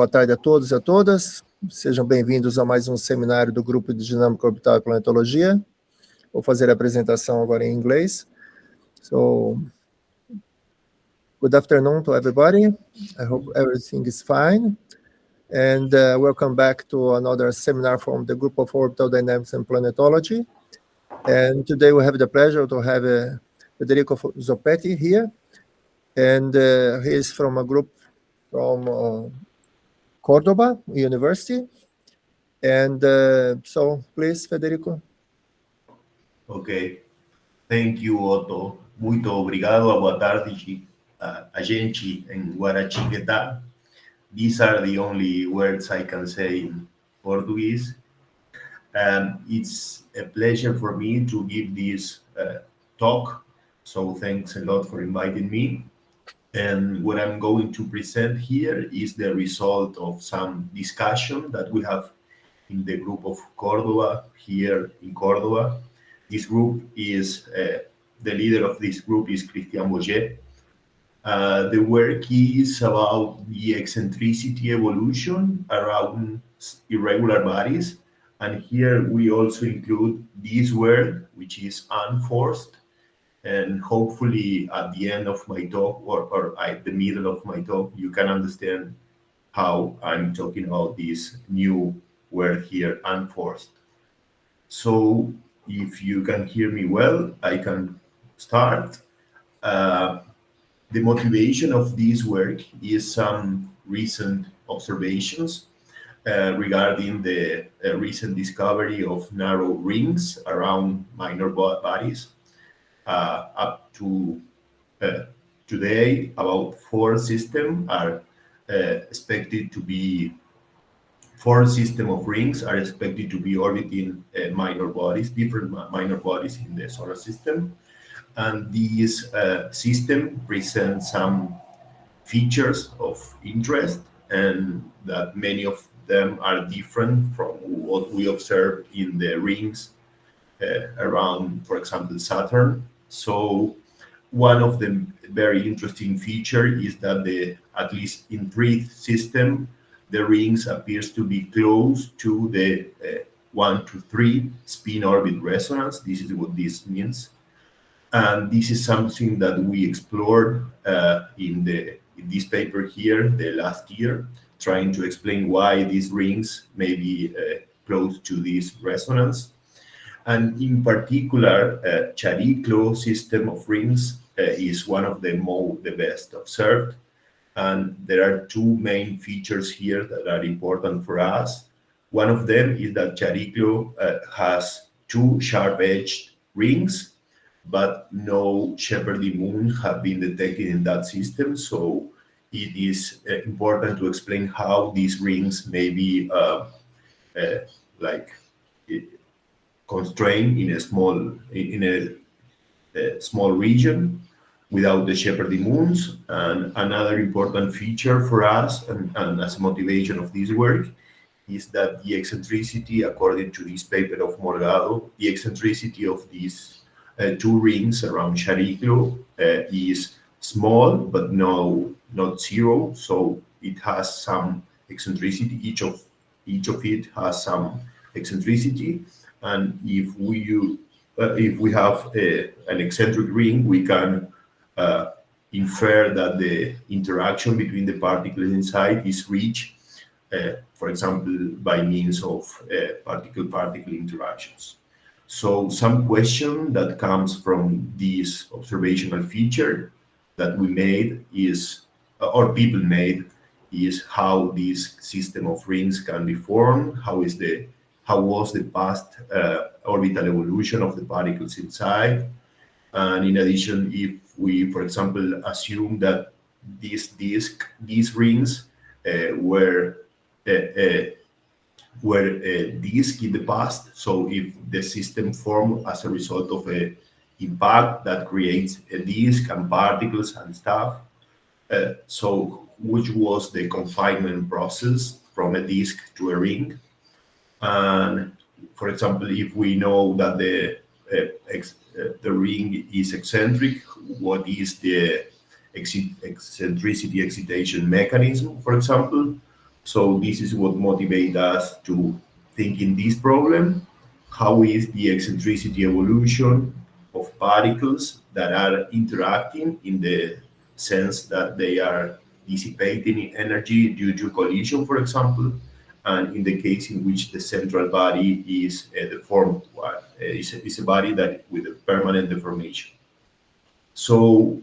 Boa tarde a todos e a todas. Sejam bem-vindos a mais um seminário do Grupo de Dinâmica, Orbital e Planetologia. Vou fazer a apresentação agora em inglês. So, good afternoon to everybody. I hope everything is fine. And welcome back to another seminar from the Group of Orbital Dynamics and Planetology. And today we have the pleasure to have Federico Zoppetti here. And he is from a group from Córdoba University. And so, please, Federico. Ok. Thank you, Otto. Muito obrigado. Boa tarde, a gente em Guaratinguetá. These are the only words I can say in Portuguese. It's a pleasure for me to give this talk. So thanks a lot for inviting me. And what I'm going to present here is the result of some discussion that we have in the group of Córdoba, here in Córdoba. This group is, the leader of this group is Christian Boyer. The work is about the eccentricity evolution around irregular bodies. And here we also include this word, which is unforced. And hopefully at the end of my talk or at the middle of my talk, you can understand how I'm talking about this new word here, unforced. So if you can hear me well, I can start. The motivation of this work is some recent observations regarding the recent discovery of narrow rings around minor bodies. Up to today, about four systems of rings are expected to be orbiting minor bodies, different minor bodies in the solar system. And this system presents some features of interest, and that many of them are different from what we observe in the rings around, for example, Saturn. So one of the very interesting features is that at least in three systems, the rings appears to be close to the 1 to 3 spin orbit resonance. This is what this means. And this is something that we explored in this paper here, the last year, trying to explain why these rings may be close to this resonance. And in particular, Chariclo system of rings is one of the best observed. And there are two main features here that are important for us. One of them is that Chariclo has two sharp-edged rings, but no Shepherd moon have been detected in that system. So it is important to explain how these rings may be constrained in a small region without the Shepherd moons. And another important feature for us and as motivation of this work is that the eccentricity, according to this paper of Morgado, the eccentricity of these two rings around Chariclo is small, but not zero. So it has some eccentricity. Each of it has some eccentricity. And if we have an eccentric ring, we can infer that the interaction between the particles inside is reached, for example, by means of particle-particle interactions. So some question that comes from this observational feature that we made is, or people made, is how this system of rings can be formed, how was the past orbital evolution of the particles inside. And in addition, if we, for example, assume that these rings were disks in the past, so if the system formed as a result of an impact that creates a disk and particles and stuff, so which was the confinement process from a disk to a ring? And for example, if we know that the ring is eccentric, what is the eccentricity excitation mechanism, for example? So this is what motivates us to think in this problem. How is the eccentricity evolution of particles that are interacting in the sense that they are dissipating energy due to collision, for example, and in the case in which the central body is a deformed one, is a body that with a permanent deformation. So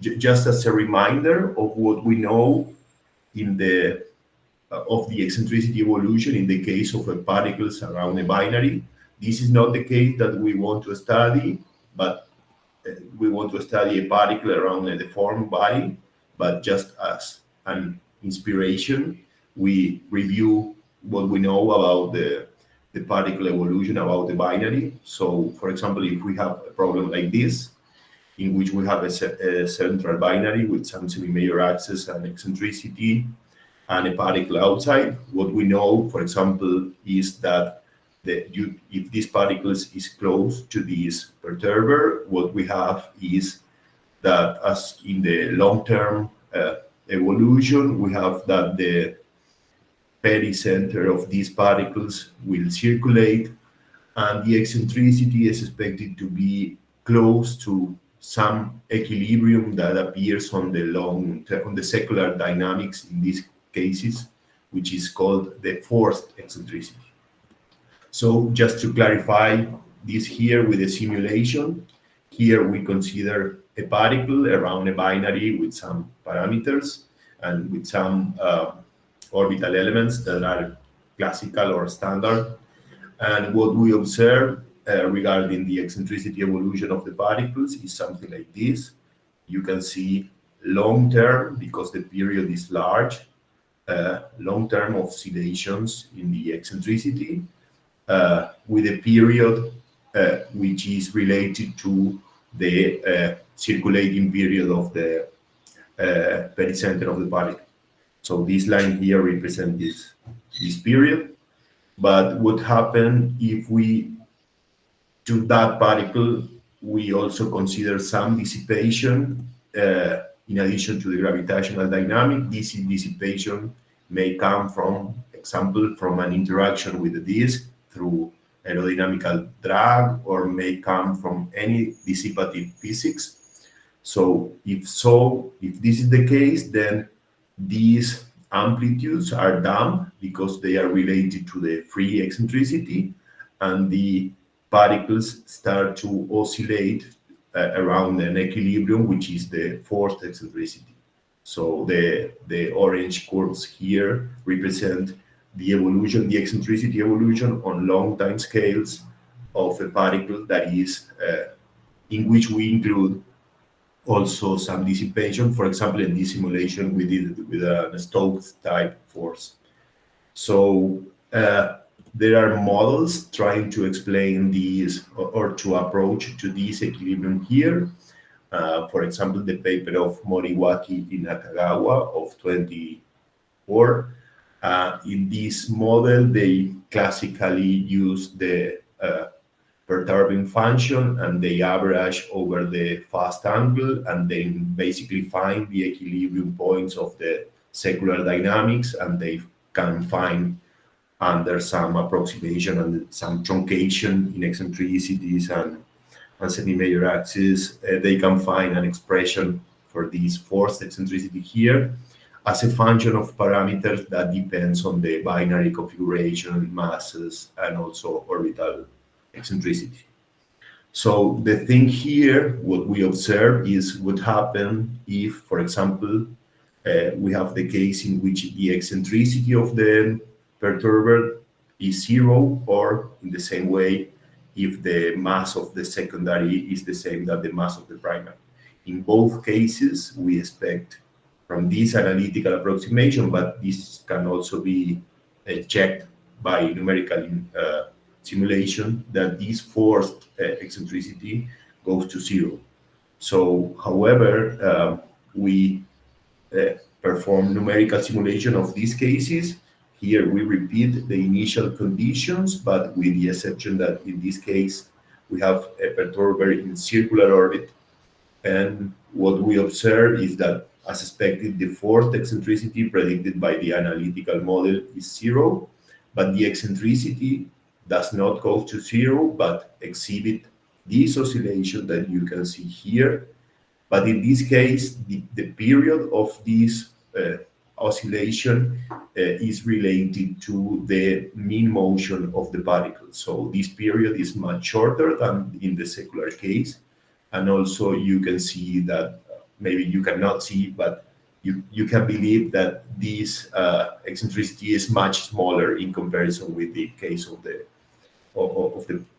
just as a reminder of what we know in the of the eccentricity evolution in the case of particles around a binary. This is not the case that we want to study, but we want to study a particle around a deformed body, but just as an inspiration, we review what we know about the particle evolution about the binary. So, for example, if we have a problem like this, in which we have a central binary with some semi-major axis and eccentricity, and a particle outside. What we know, for example, is that if this particle is close to this perturber, what we have is that as in the long-term evolution, we have that the pericenter of these particles will circulate, and the eccentricity is expected to be close to some equilibrium that appears on the secular dynamics in these cases, which is called the forced eccentricity. So just to clarify this here with a simulation, here we consider a particle around a binary with some parameters and with some orbital elements that are classical or standard. And what we observe regarding the eccentricity evolution of the particles is something like this. You can see long term, because the period is large, long term oscillations in the eccentricity with a period which is related to the circulating period of the pericenter of the particle. So this line here represents this period. But what happens if we, to that particle, we also consider some dissipation in addition to the gravitational dynamic. This dissipation may come from, example, from an interaction with the disk through aerodynamical drag, or may come from any dissipative physics. So if this is the case, then these amplitudes are damped because they are related to the free eccentricity, and the particles start to oscillate around an equilibrium, which is the forced eccentricity. So the orange curves here represent the evolution, the eccentricity evolution on long time scales of a particle that is in which we include also some dissipation. For example, in this simulation, we did it with a Stokes type force. So there are models trying to explain these or to approach to this equilibrium here. For example, the paper of Moriwaki in Nakagawa of 24. In this model, they classically use the perturbing function, and they average over the fast angle, and then basically find the equilibrium points of the secular dynamics, and they can find under some approximation and some truncation in eccentricities and semi-major axis, they can find an expression for this forced eccentricity here as a function of parameters that depends on the binary configuration, masses, and also orbital eccentricity. So the thing here, what we observe is what happens if, for example, we have the case in which the eccentricity of the perturber is zero, or in the same way, if the mass of the secondary is the same as the mass of the primary. In both cases, we expect from this analytical approximation, but this can also be checked by numerical simulation, that this forced eccentricity goes to zero. So, however, we perform numerical simulation of these cases. Here we repeat the initial conditions, but with the exception that in this case we have a perturber in circular orbit, and what we observe is that as expected, the fourth eccentricity predicted by the analytical model is 0, but the eccentricity does not go to 0, but exhibit this oscillation that you can see here. But in this case, the period of this oscillation is related to the mean motion of the particle. So this period is much shorter than in the secular case. And also you can see that, maybe you cannot see, but you can believe that this eccentricity is much smaller in comparison with the case of the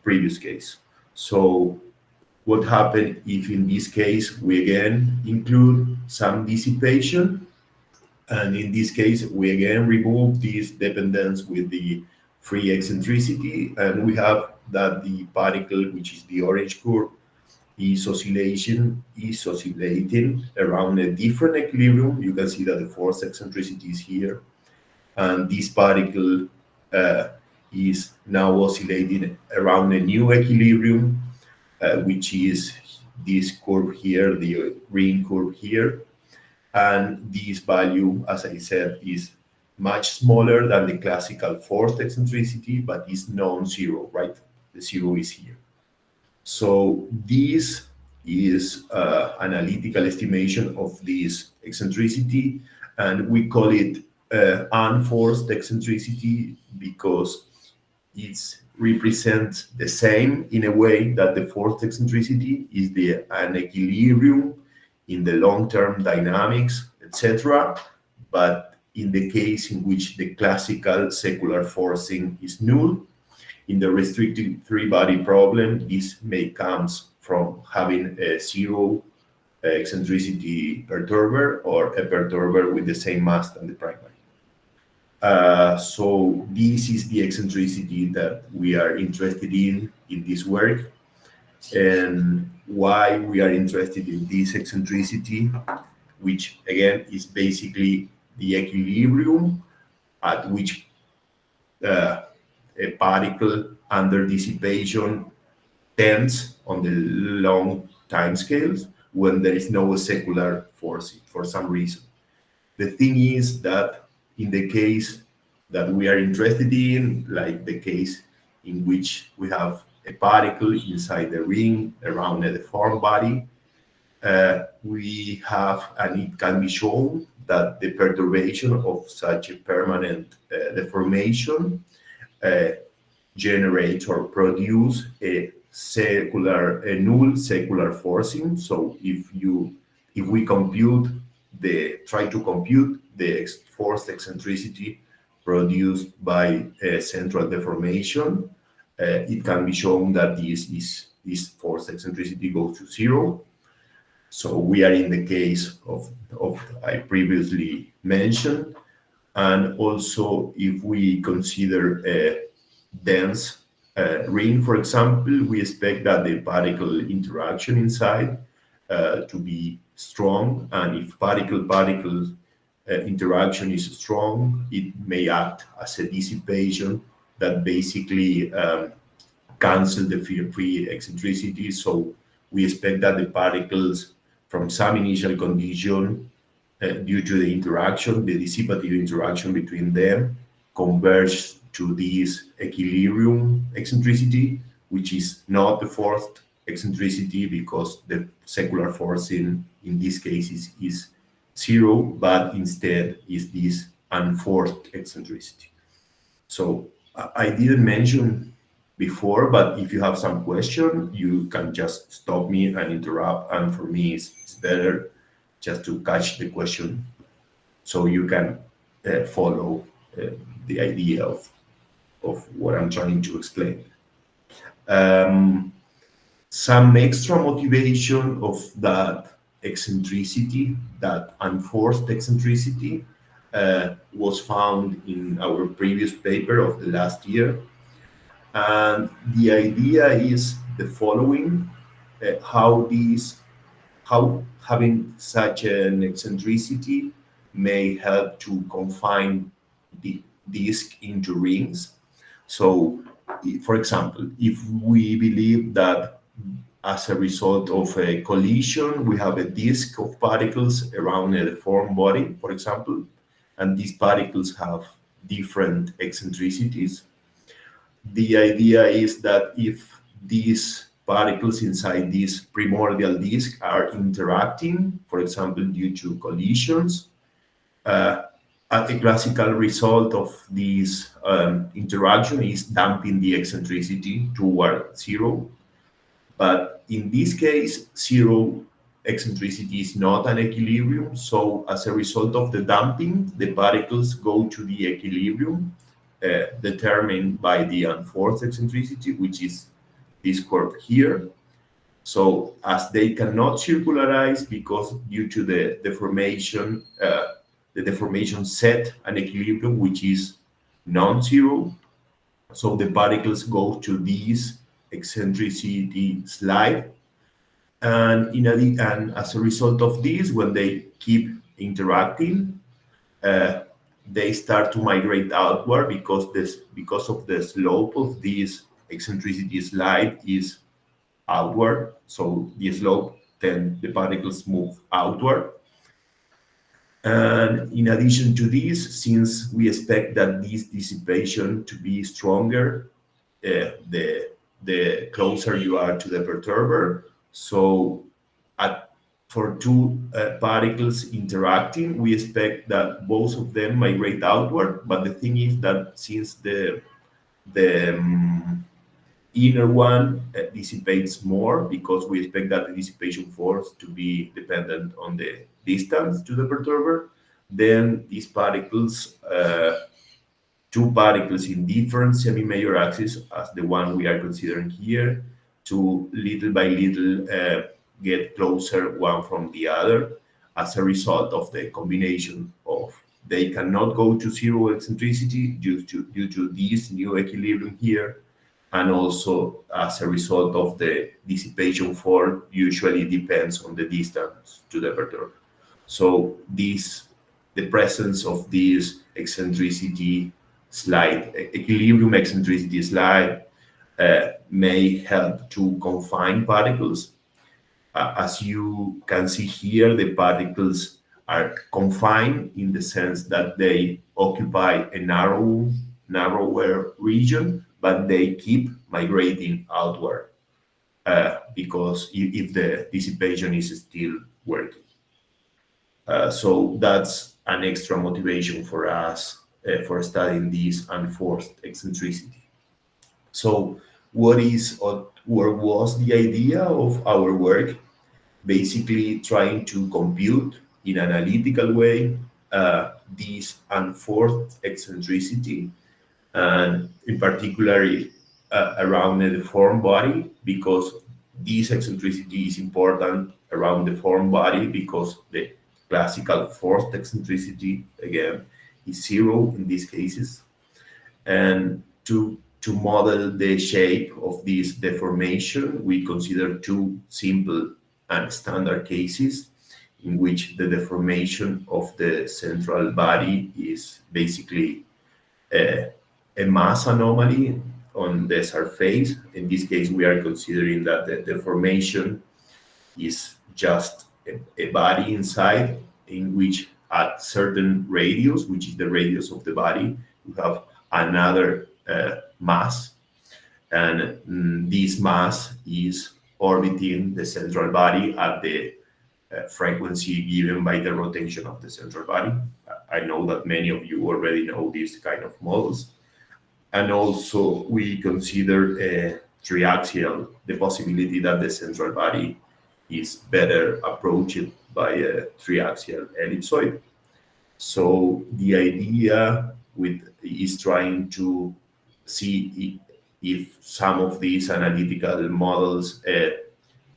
previous case. So what happened if in this case we again include some dissipation, and in this case we again remove this dependence with the free eccentricity, and we have that the particle, which is the orange curve, is oscillating around a different equilibrium. You can see that the fourth eccentricity is here, and this particle is now oscillating around a new equilibrium, which is this curve here, the green curve here. And this value, as I said, is much smaller than the classical fourth eccentricity, but is non-zero, right? The 0 is here. So this is analytical estimation of this eccentricity, and we call it unforced eccentricity because it represents the same in a way that the fourth eccentricity is an equilibrium in the long-term dynamics, etc. But in the case in which the classical secular forcing is null, in the restricted three-body problem, this may comes from having a 0 eccentricity perturber or a perturber with the same mass than the primary. So this is the eccentricity that we are interested in this work, and why we are interested in this eccentricity, which again is basically the equilibrium at which a particle under dissipation tends on the long time scales when there is no secular force for some reason. The thing is that in the case that we are interested in, like the case in which we have a particle inside the ring around a deformed body, we have, and it can be shown that the perturbation of such a permanent deformation generates or produce a null secular forcing. So if we try to compute the forced eccentricity produced by a central deformation, it can be shown that this forced eccentricity goes to 0. So we are in the case of I previously mentioned. And also, if we consider a dense ring, for example, we expect that the particle interaction inside to be strong. And if particle-particle interaction is strong, it may act as a dissipation that basically cancel the free eccentricity. So we expect that the particles from some initial condition, due to the interaction, the dissipative interaction between them, converge to this equilibrium eccentricity, which is not the fourth eccentricity because the secular forcing in this case is 0, but instead is this unforced eccentricity. So I didn't mention before, but if you have some question, you can just stop me and interrupt. And for me, it's better just to catch the question so you can follow the idea of what I'm trying to explain. Some extra motivation of that eccentricity, that unforced eccentricity, was found in our previous paper of the last year. And the idea is the following: how having such an eccentricity may help to confine the disk into rings. So, for example, if we believe that as a result of a collision, we have a disk of particles around a deformed body, for example, and these particles have different eccentricities. The idea is that if these particles inside this primordial disk are interacting, for example, due to collisions, a classical result of this interaction is damping the eccentricity toward zero. But in this case, zero eccentricity is not an equilibrium. So as a result of the damping, the particles go to the equilibrium determined by the unforced eccentricity, which is this curve here. So as they cannot circularize because due to the deformation set an equilibrium which is non-zero. So the particles go to this eccentricity slide. And as a result of this, when they keep interacting, they start to migrate outward because of the slope of this eccentricity slide is outward. So the slope, then the particles move outward. And in addition to this, since we expect that this dissipation to be stronger, the closer you are to the perturber. So for two particles interacting, we expect that both of them migrate outward. But the thing is that since the inner one dissipates more, because we expect that the dissipation force to be dependent on the distance to the perturber, then these particles, two particles in different semi-major axes, as the one we are considering here, to little by little get closer one from the other as a result of the combination of they cannot go to zero eccentricity due to this new equilibrium here, and also as a result of the dissipation force usually depends on the distance to the perturber. So the presence of this eccentricity slide, equilibrium eccentricity slide, may help to confine particles. As you can see here, the particles are confined in the sense that they occupy a narrower region, but they keep migrating outward because if the dissipation is still working. So that's an extra motivation for us for studying this unforced eccentricity. So what was the idea of our work? Basically trying to compute in an analytical way this unforced eccentricity, and in particular around a deformed body, because this eccentricity is important around the deformed body because the classical forced eccentricity, again, is zero in these cases. And to model the shape of this deformation, we consider two simple and standard cases in which the deformation of the central body is basically a mass anomaly on the surface. In this case, we are considering that the deformation is just a body inside, in which at certain radius, which is the radius of the body, you have another mass, and this mass is orbiting the central body at the frequency given by the rotation of the central body. I know that many of you already know these kind of models. And also we consider the possibility that the central body is better approached by a triaxial ellipsoid. So the idea is trying to see if some of these analytical models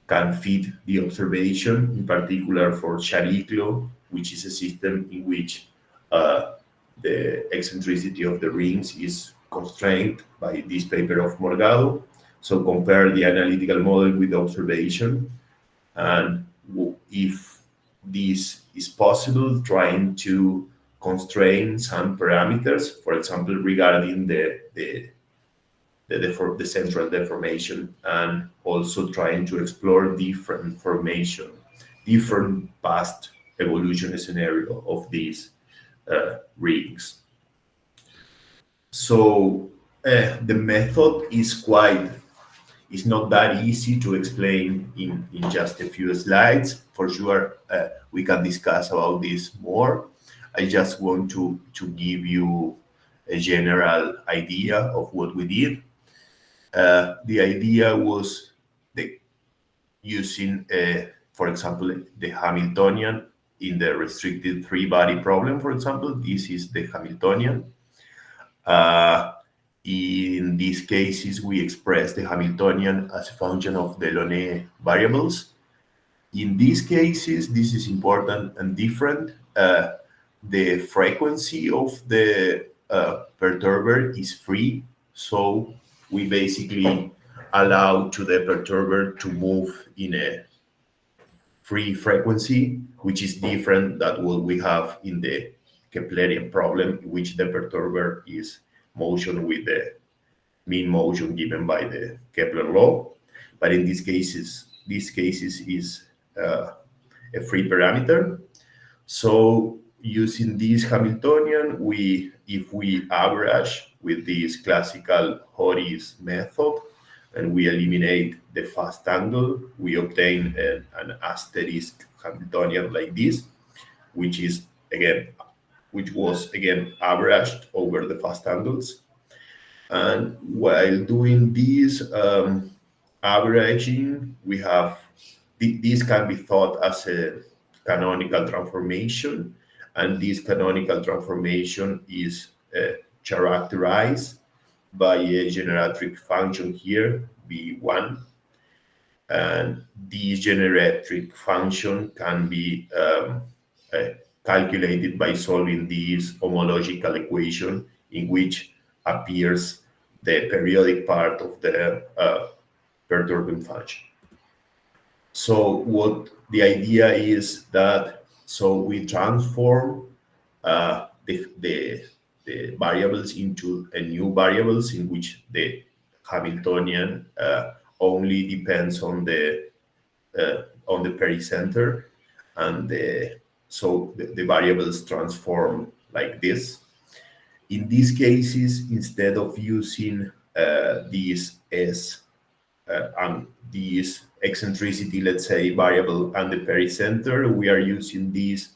can fit the observation, in particular for Chariclo, which is a system in which the eccentricity of the rings is constrained by this paper of Morgado. So compare the analytical model with the observation, and if this is possible, trying to constrain some parameters, for example, regarding the the central deformation, and also trying to explore different formation, different past evolution scenario of these rings. So the method is not that easy to explain in just a few slides. For sure, we can discuss about this more. I just want to give you a general idea of what we did. The idea was using, for example, the Hamiltonian in the restricted three-body problem, for example. This is the Hamiltonian. In these cases, we express the Hamiltonian as a function of the Delaunay variables. In these cases, this is important and different. The frequency of the perturber is free, so we basically allow to the perturber to move in a free frequency, which is different than what we have in the Keplerian problem, in which the perturber is motion with the mean motion given by the Kepler law. But in these cases is a free parameter. So using this Hamiltonian, if we average with this classical Horry's method and we eliminate the fast angle, we obtain an asterisk Hamiltonian like this, which was again averaged over the fast angles. And while doing this averaging, we have this can be thought as a canonical transformation, and this canonical transformation is characterized by a generatric function here, B1, and this generatric function can be calculated by solving this homological equation in which appears the periodic part of the perturbing function. So what the idea is that, so we transform the variables into a new variables in which the Hamiltonian only depends on the pericenter, and so the variables transform like this. In these cases, instead of using these eccentricity, let's say, variable and the pericenter, we are using these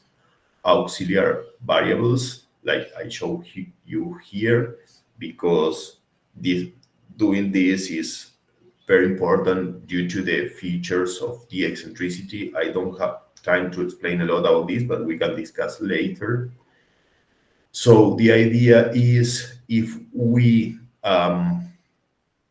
auxiliary variables, like I show you here, because doing this is very important due to the features of the eccentricity. I don't have time to explain a lot about this, but we can discuss later. So the idea is, if we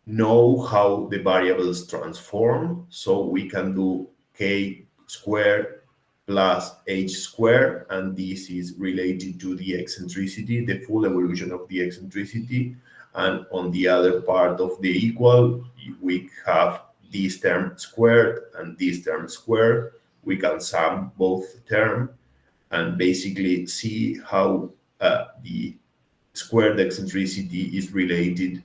know how the variables transform, so we can do k squared plus h squared, and this is related to the eccentricity, the full evolution of the eccentricity. And on the other part of the equal, we have this term squared and this term squared. We can sum both terms and basically see how the squared eccentricity is related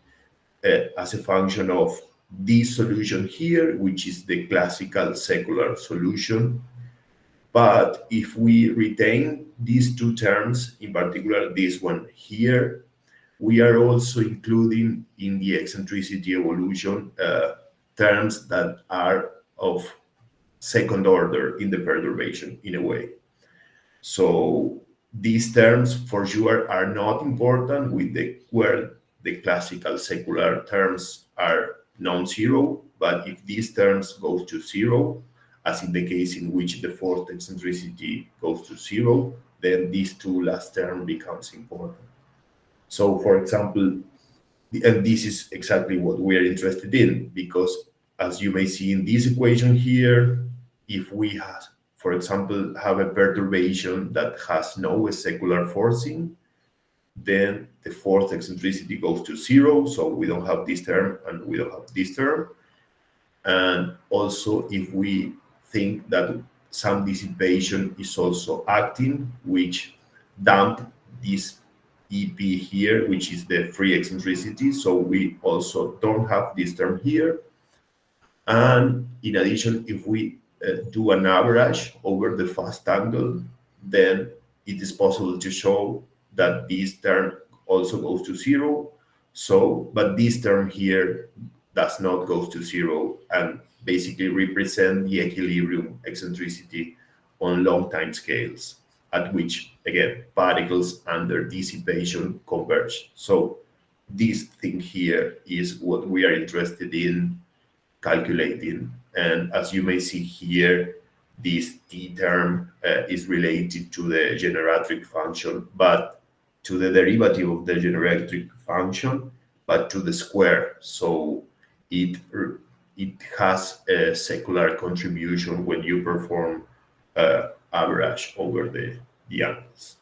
as a function of this solution here, which is the classical secular solution. But if we retain these two terms, in particular this one here, we are also including in the eccentricity evolution terms that are of second order in the perturbation, in a way. So these terms for sure are not important where the classical secular terms are non-zero, but if these terms go to zero, as in the case in which the fourth eccentricity goes to zero, then these two last term becomes important. So for example, and this is exactly what we are interested in, because as you may see in this equation here, if we have, for example, have a perturbation that has no secular forcing, then the fourth eccentricity goes to zero, so we don't have this term and we don't have this term. And also, if we think that some dissipation is also acting, which damp this EP here, which is the free eccentricity. So we also don't have this term here. And in addition, if we do an average over the fast angle, then it is possible to show that this term also goes to zero. So, but this term here does not go to zero and basically represent the equilibrium eccentricity on long time scales, at which, again, particles under dissipation converge. So this thing here is what we are interested in calculating. And as you may see here, this t term is related to the generatric function, but to the derivative of the generatric function, but to the square. So it has a secular contribution when you perform average over the angles.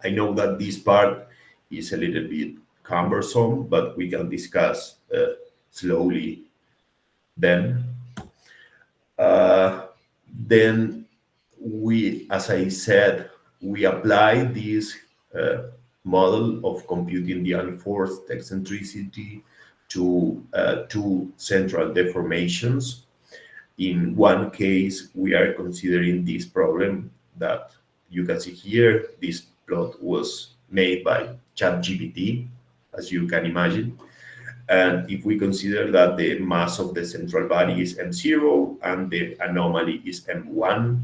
I know that this part is a little bit cumbersome, but we can discuss slowly then. Then we, as I said, we apply this model of computing the unforced eccentricity to two central deformations. In one case, we are considering this problem that you can see here. This plot was made by ChatGPT, as you can imagine. And if we consider that the mass of the central body is m0 and the anomaly is m1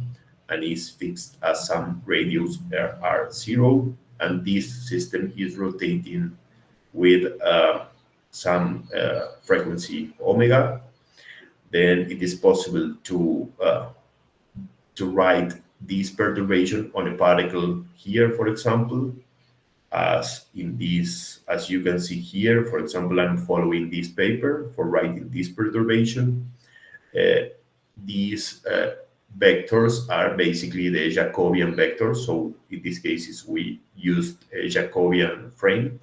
and is fixed as some radius r0, and this system is rotating with some frequency omega, then it is possible to write this perturbation on a particle here, for example, as in this, as you can see here. For example, I'm following this paper for writing this perturbation. These vectors are basically the Jacobian vectors. So in these cases, we used a Jacobian frame.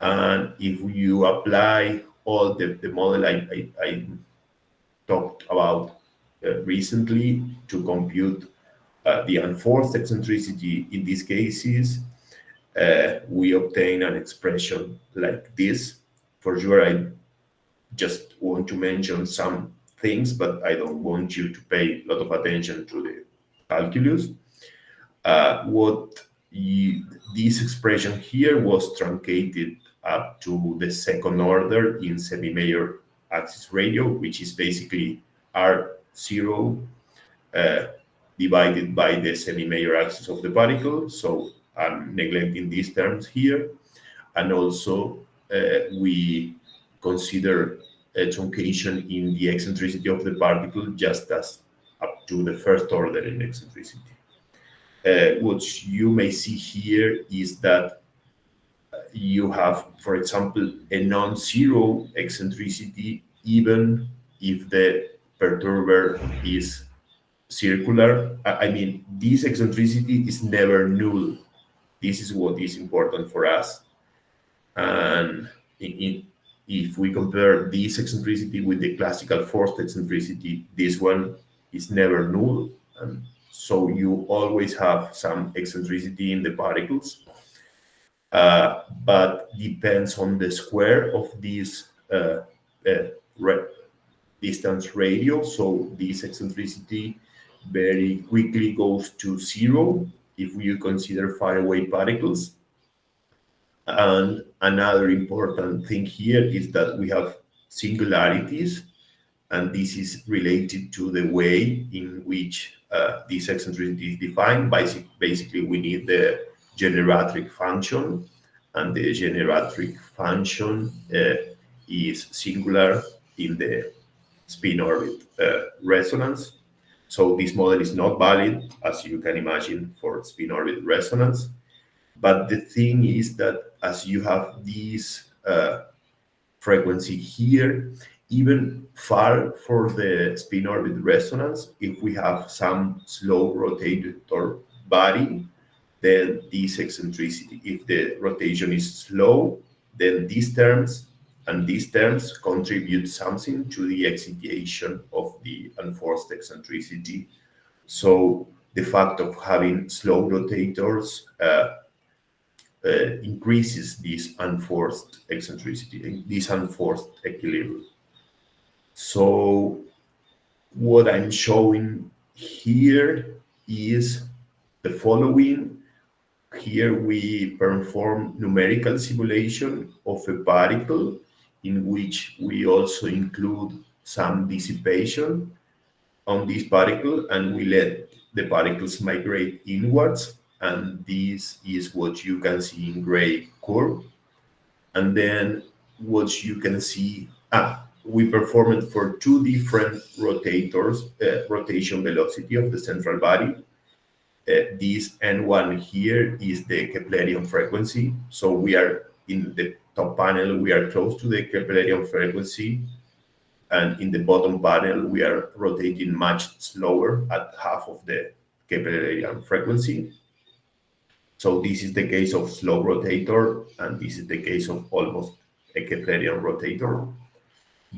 And if you apply all the model I talked about recently to compute the unforced eccentricity in these cases, we obtain an expression like this. For sure, I just want to mention some things, but I don't want you to pay a lot of attention to the calculus. This expression here was truncated up to the second order in semi-major axis radio, which is basically R0 divided by the semi-major axis of the particle. So I'm neglecting these terms here. And also we consider a truncation in the eccentricity of the particle just as up to the first order in eccentricity. What you may see here is that you have, for example, a non-zero eccentricity even if the perturber is circular. I mean, this eccentricity is never null. This is what is important for us. And if we compare this eccentricity with the classical forced eccentricity, this one is never null. And so you always have some eccentricity in the particles, but depends on the square of this distance radio. So this eccentricity very quickly goes to zero if you consider far away particles. And another important thing here is that we have singularities, and this is related to the way in which this eccentricity is defined. Basically, we need the generatric function, and the generatric function is singular in the spin orbit resonance. So this model is not valid, as you can imagine, for spin orbit resonance. But the thing is that as you have this frequency here, even far for the spin orbit resonance, if we have some slow rotator body, then this eccentricity, if the rotation is slow, then these terms and these terms contribute something to the excitation of the unforced eccentricity. So the fact of having slow rotators increases this unforced eccentricity, this unforced equilibrium. So what I'm showing here is the following. Here we perform numerical simulation of a particle in which we also include some dissipation on this particle, and we let the particles migrate inwards, and this is what you can see in gray curve. And then what you can see, we perform it for two different rotators, rotation velocity of the central body. This N1 here is the Keplerian frequency. So we are in the top panel, we are close to the Keplerian frequency. And in the bottom panel, we are rotating much slower at half of the Keplerian frequency. So this is the case of slow rotator, and this is the case of almost a Keplerian rotator.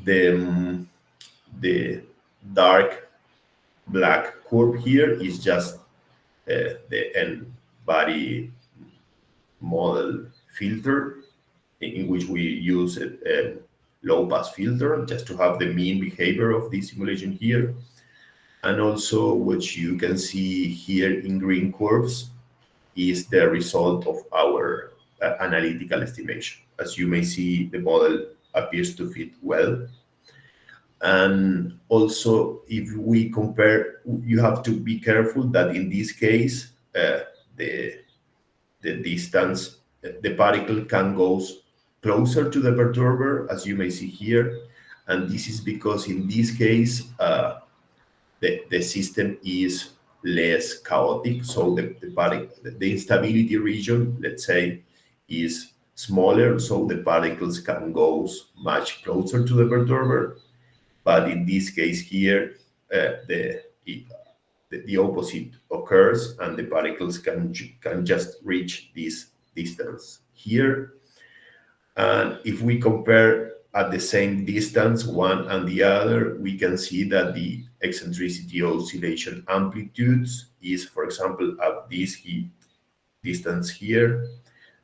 The dark black curve here is just the N-body model filter, in which we use a low-pass filter just to have the mean behavior of this simulation here. And also what you can see here in green curves is the result of our analytical estimation. As you may see, the model appears to fit well. And also, if we compare, you have to be careful that in this case, the distance, the particle can go closer to the perturber, as you may see here. And this is because in this case, the system is less chaotic. So the instability region, let's say, is smaller, so the particles can go much closer to the perturber. But in this case here, the opposite occurs, and the particles can just reach this distance here. And if we compare at the same distance, one and the other, we can see that the eccentricity oscillation amplitudes is, for example, at this distance here,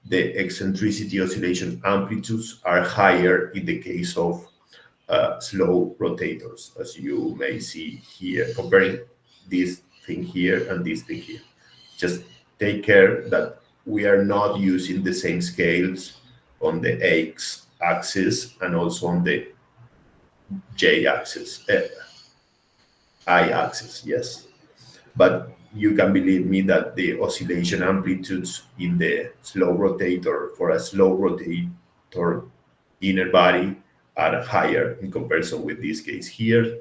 the eccentricity oscillation amplitudes are higher in the case of slow rotators, as you may see here, comparing this thing here and this thing here. Just take care that we are not using the same scales on the x-axis and also on the y-axis, I-axis, yes. But you can believe me that the oscillation amplitudes in the slow rotator, for a slow rotator inner body, are higher in comparison with this case here.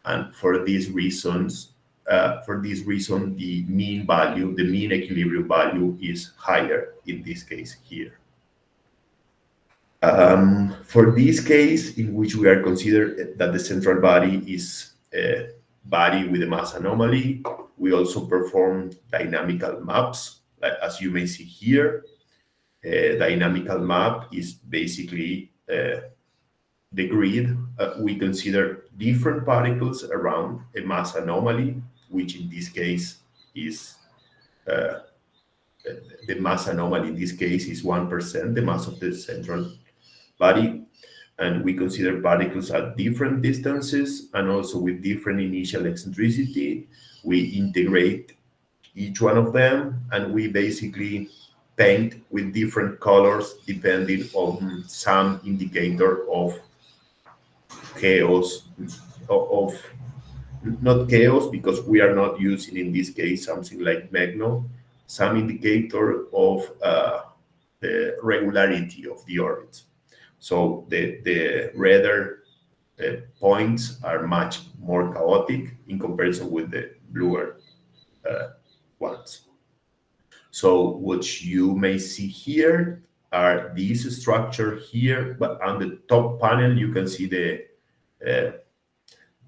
And for these reasons, the mean value, the mean equilibrium value is higher in this case here. For this case, in which we are considered that the central body is a body with a mass anomaly, we also perform dynamical maps, as you may see here. A dynamical map is basically the grid. We consider different particles around a mass anomaly, which in this case is the mass anomaly in this case is 1%, the mass of the central body. And we consider particles at different distances and also with different initial eccentricity. We integrate each one of them, and we basically paint with different colors depending on some indicator of chaos, of not chaos, because we are not using in this case something like Megno, some indicator of the regularity of the orbits. So the redder points are much more chaotic in comparison with the bluer ones. So what you may see here are these structure here, but on the top panel you can see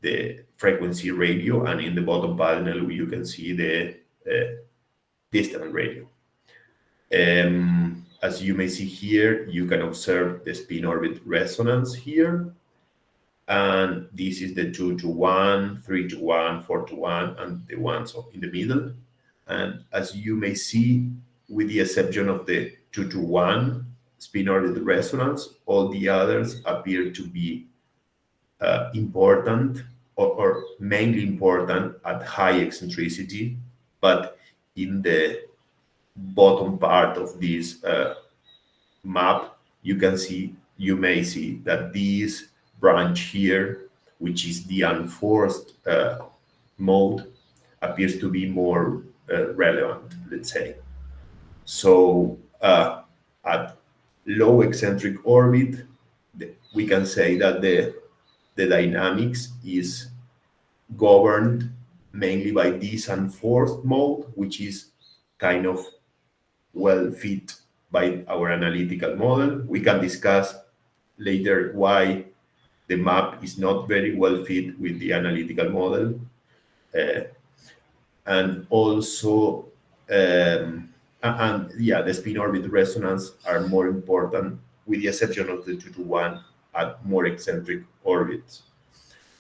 the frequency radio, and in the bottom panel you can see the distant radio. As you may see here, you can observe the spin-orbit resonance here, and this is the 2-to-1, 3-to-1, 4-to-1, and the ones in the middle. And as you may see, with the exception of the 2-to-1 spin orbit resonance. All the others appear to be important or mainly important at high eccentricity, but in the bottom part of this map, you may see that this branch here, which is the unforced mode, appears to be more relevant, let's say. So at low eccentric orbit, we can say that the dynamics is governed mainly by this unforced mode, which is kind of well fit by our analytical model. We can discuss later why the map is not very well fit with the analytical model. And also, the spin orbit resonance are more important, with the exception of the 2-to-1 at more eccentric orbits.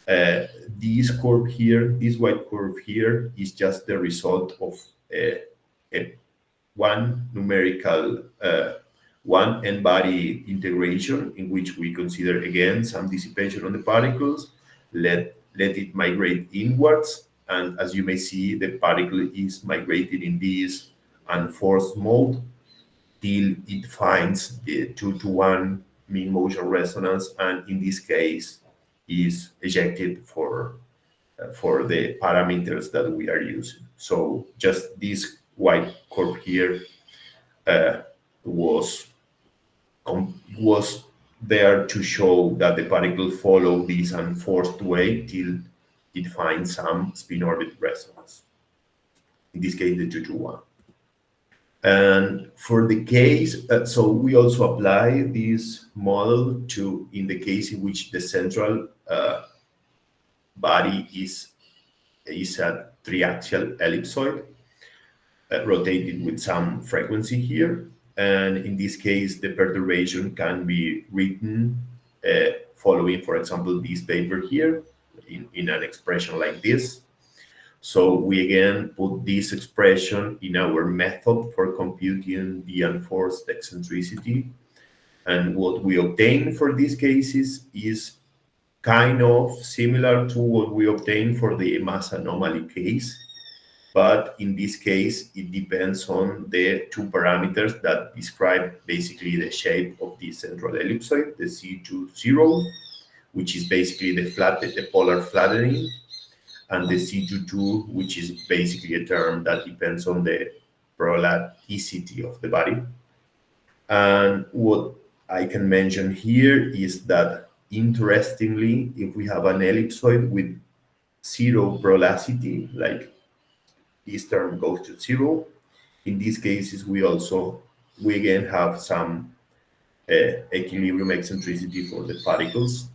This curve here, this white curve here, is just the result of one numerical one n-body integration, in which we consider again some dissipation on the particles, let it migrate inwards, and as you may see, the particle is migrated in this unforced mode till it finds the 2-to-1 mean motion resonance, and in this case is ejected for the parameters that we are using. So just this white curve here was there to show that the particle follow this unforced way till it finds some spin orbit resonance. In this case, the 2-to-1. And for the case, so we also apply this model to in the case in which the central body is a triaxial ellipsoid rotated with some frequency here. And in this case, the perturbation can be written following, for example, this paper here in an expression like this. So we again put this expression in our method for computing the unforced eccentricity. And what we obtain for these cases is kind of similar to what we obtain for the mass anomaly case. But in this case, it depends on the two parameters that describe basically the shape of the central ellipsoid, the C20, which is basically the polar flattening, and the C22, which is basically a term that depends on the prolapticity of the body. And what I can mention here is that, interestingly, if we have an ellipsoid with zero prolacity, like this term goes to zero, in these cases we again have some equilibrium eccentricity for the particles,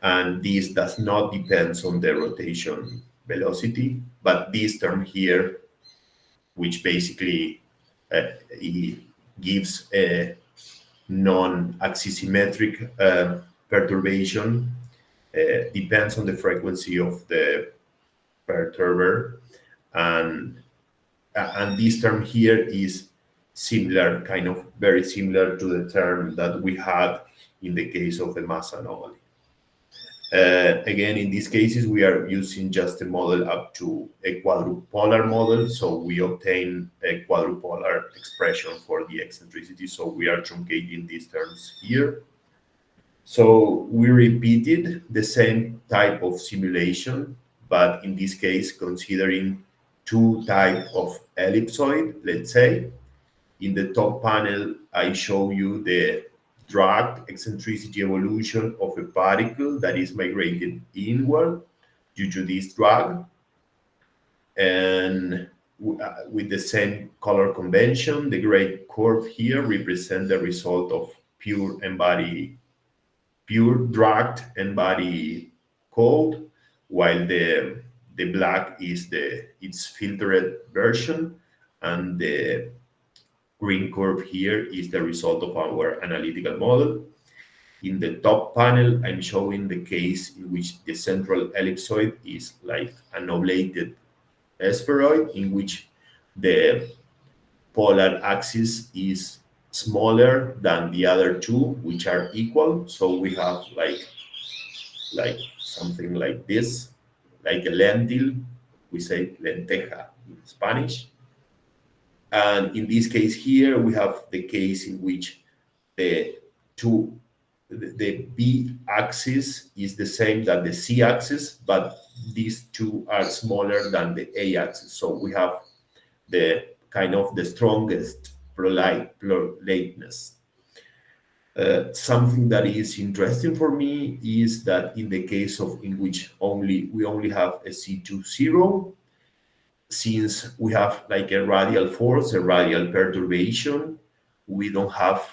and this does not depend on the rotation velocity, but this term here, which basically gives a non-axisymmetric perturbation, depends on the frequency of the perturber, and this term here is similar, kind of very similar to the term that we had in the case of the mass anomaly. Again, in these cases, we are using just a model up to a quadrupolar model, so we obtain a quadrupolar expression for the eccentricity, so we are truncating these terms here. So we repeated the same type of simulation, but in this case, considering two types of ellipsoid, let's say. In the top panel, I show you the dragged eccentricity evolution of a particle that is migrated inward due to this drag, and with the same color convention. The gray curve here represents the result of pure dragged n-body code, while the black is its filtered version, and the green curve here is the result of our analytical model. In the top panel, I'm showing the case in which the central ellipsoid is like an oblated spheroid, in which the polar axis is smaller than the other two, which are equal. So we have like something like this, like a lentil. We say lenteja in Spanish. And in this case here, we have the case in which the two, the B axis is the same that the C axis, but these two are smaller than the A axis. So we have the kind of the strongest prolateness. Something that is interesting for me is that in the case of in which we only have a C20, since we have like a radial force, a radial perturbation, we don't have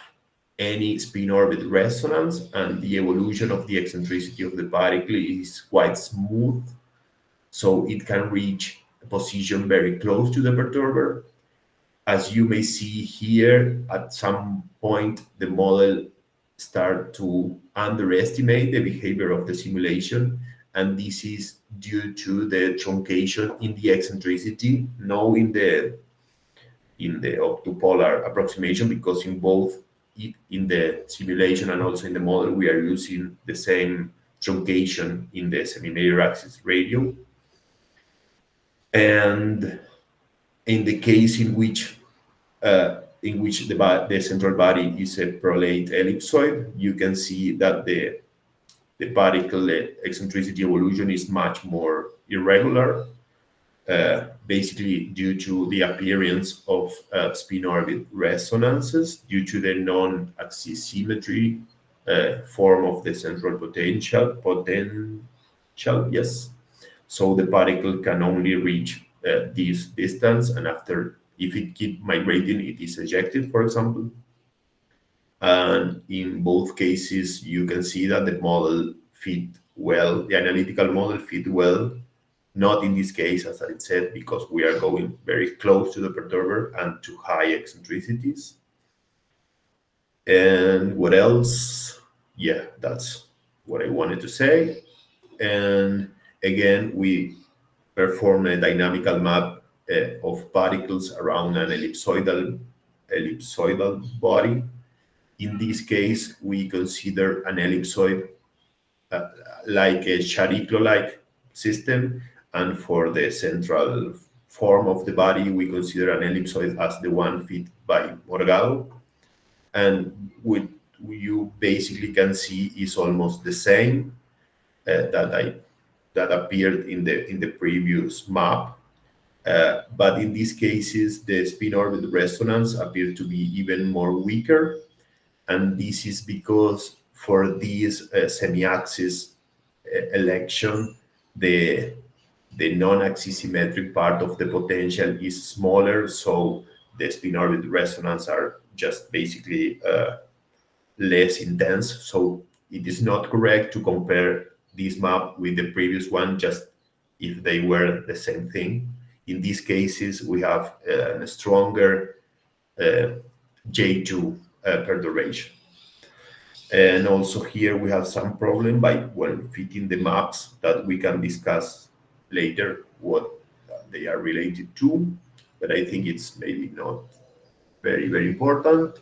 any spin orbit resonance, and the evolution of the eccentricity of the particle is quite smooth, so it can reach a position very close to the perturber. As you may see here, at some point the model start to underestimate the behavior of the simulation, and this is due to the truncation in the eccentricity, no in the optopolar approximation, because in both in the simulation and also in the model we are using the same truncation in the semi-major axis radio. And in the case in which the central body is a prolate ellipsoid, you can see that the particle eccentricity evolution is much more irregular, basically due to the appearance of spin orbit resonances due to the non-axisymmetry form of the central potential, yes. So the particle can only reach this distance, and after, if it keep migrating, it is ejected, for example. And in both cases, you can see that the model fit well, the analytical model fit well. Not in this case, as I said, because we are going very close to the perturber and to high eccentricities. And what else? Yeah, that's what I wanted to say. And again, we perform a dynamical map of particles around an ellipsoidal body. In this case, we consider an ellipsoid like a Chariclo-like system, and for the central form of the body, we consider an ellipsoid as the one fit by Morgado. And what you basically can see is almost the same that appeared in the previous map. But in these cases, the spin orbit resonance appeared to be even more weaker. And this is because for this semi-axis election, the non-axisymmetric part of the potential is smaller, so the spin orbit resonance are just basically less intense. So it is not correct to compare this map with the previous one, just if they were the same thing. In these cases, we have a stronger J2 perturbation. And also here we have some problem by fitting the maps that we can discuss later what they are related to, but I think it's maybe not very, very important.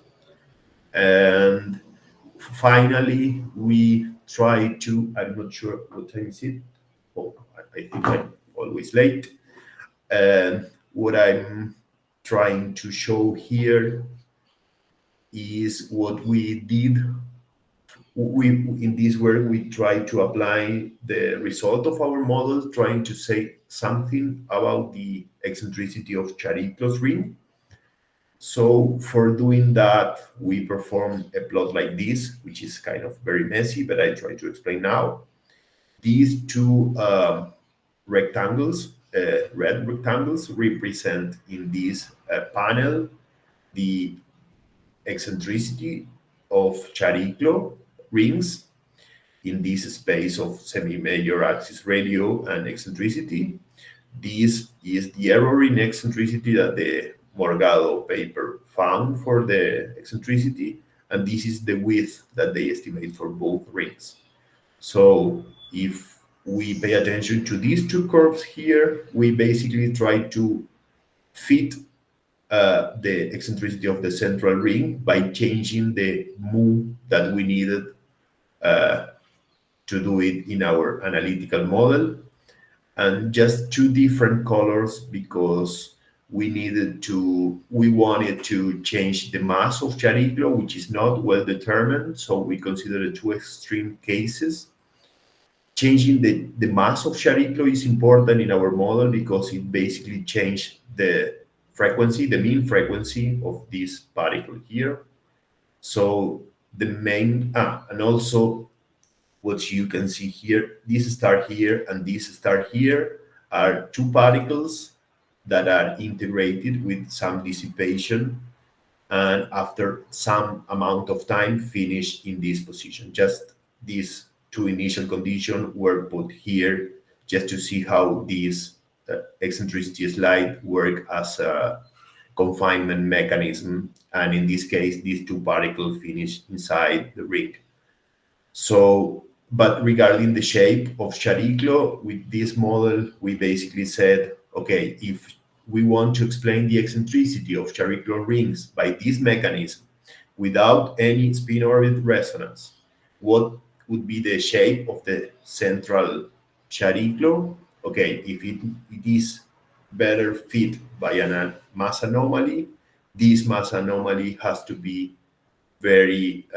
And finally, we try to, I'm not sure what time is it. Oh, I think I'm always late. And what I'm trying to show here is what we did. In this work, we try to apply the result of our model, trying to say something about the eccentricity of Chariclo's ring. So for doing that, we perform a plot like this, which is kind of very messy, but I try to explain now. These two rectangles, red rectangles, represent in this panel the eccentricity of Chariclo rings in this space of semi-major axis radio and eccentricity. This is the error in eccentricity that the Morgado paper found for the eccentricity, and this is the width that they estimate for both rings. So if we pay attention to these two curves here, we basically try to fit the eccentricity of the central ring by changing the mu that we needed to do it in our analytical model, and just two different colors because we wanted to change the mass of Chariclo, which is not well determined, so we consider the two extreme cases. Changing the mass of Chariclo is important in our model because it basically changed the frequency, the mean frequency of this particle here. So the main, and also what you can see here, this star here and this star here are two particles that are integrated with some dissipation, and after some amount of time finish in this position. Just these two initial conditions were put here just to see how these eccentricity slide work as a confinement mechanism, and in this case these two particles finish inside the ring. So, but regarding the shape of Chariclo, with this model, we basically said, okay, if we want to explain the eccentricity of Chariclo rings by this mechanism without any spin orbit resonance, what would be the shape of the central Chariclo? Okay, if it is better fit by a mass anomaly, this mass anomaly has to be very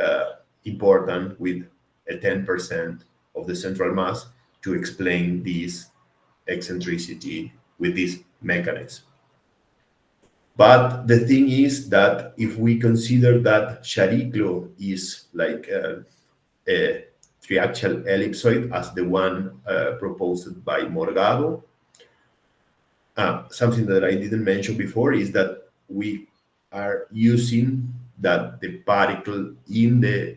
important with a 10% of the central mass to explain this eccentricity with this mechanism. But the thing is that if we consider that Chariclo is like a triaxial ellipsoid as the one proposed by Morgado, something that I didn't mention before is that we are using that the particle in the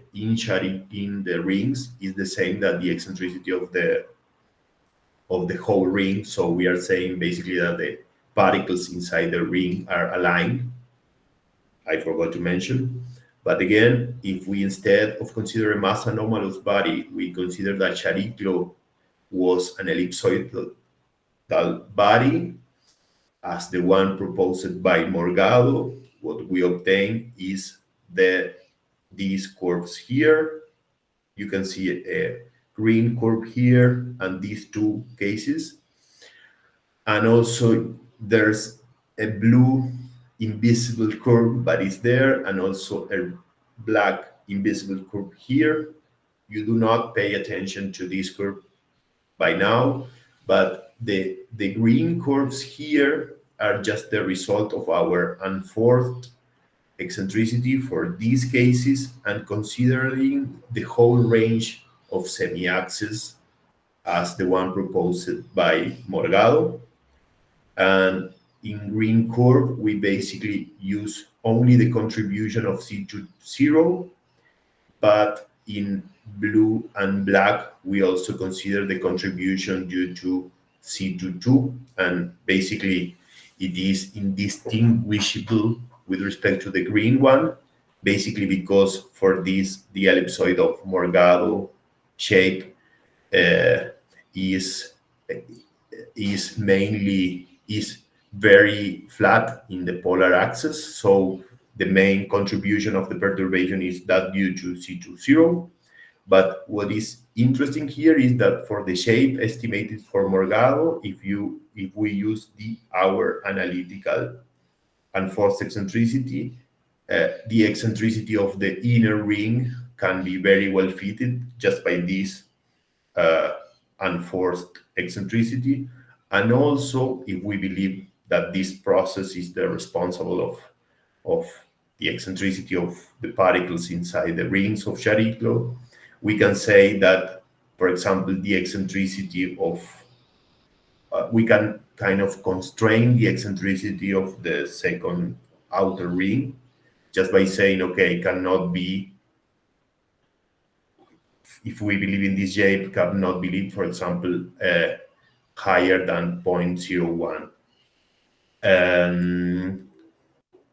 rings is the same that the eccentricity of the whole ring. So we are saying basically that the particles inside the ring are aligned. I forgot to mention. But again, if we instead of consider a mass anomalous body, we consider that Chariclo was an ellipsoidal body as the one proposed by Morgado, what we obtain is these curves here. You can see a green curve here and these two cases. And also there's a blue invisible curve, but it's there, and also a black invisible curve here. You do not pay attention to this curve by now, but the green curves here are just the result of our unforced eccentricity for these cases, and considering the whole range of semi-axes as the one proposed by Morgado. And in green curve, we basically use only the contribution of C20, but in blue and black, we also consider the contribution due to C22, and basically it is indistinguishable with respect to the green one, basically because for this, the ellipsoid of Morgado shape is very flat in the polar axis. So the main contribution of the perturbation is that due to C20. But what is interesting here is that for the shape estimated for Morgado, if we use our analytical unforced eccentricity, the eccentricity of the inner ring can be very well fitted just by this unforced eccentricity. And also, if we believe that this process is the responsible of the eccentricity of the particles inside the rings of Chariclo, we can say that, for example, the eccentricity of, we can kind of constrain the eccentricity of the second outer ring just by saying, okay, cannot be, if we believe in this shape, cannot believe, for example, higher than 0.01.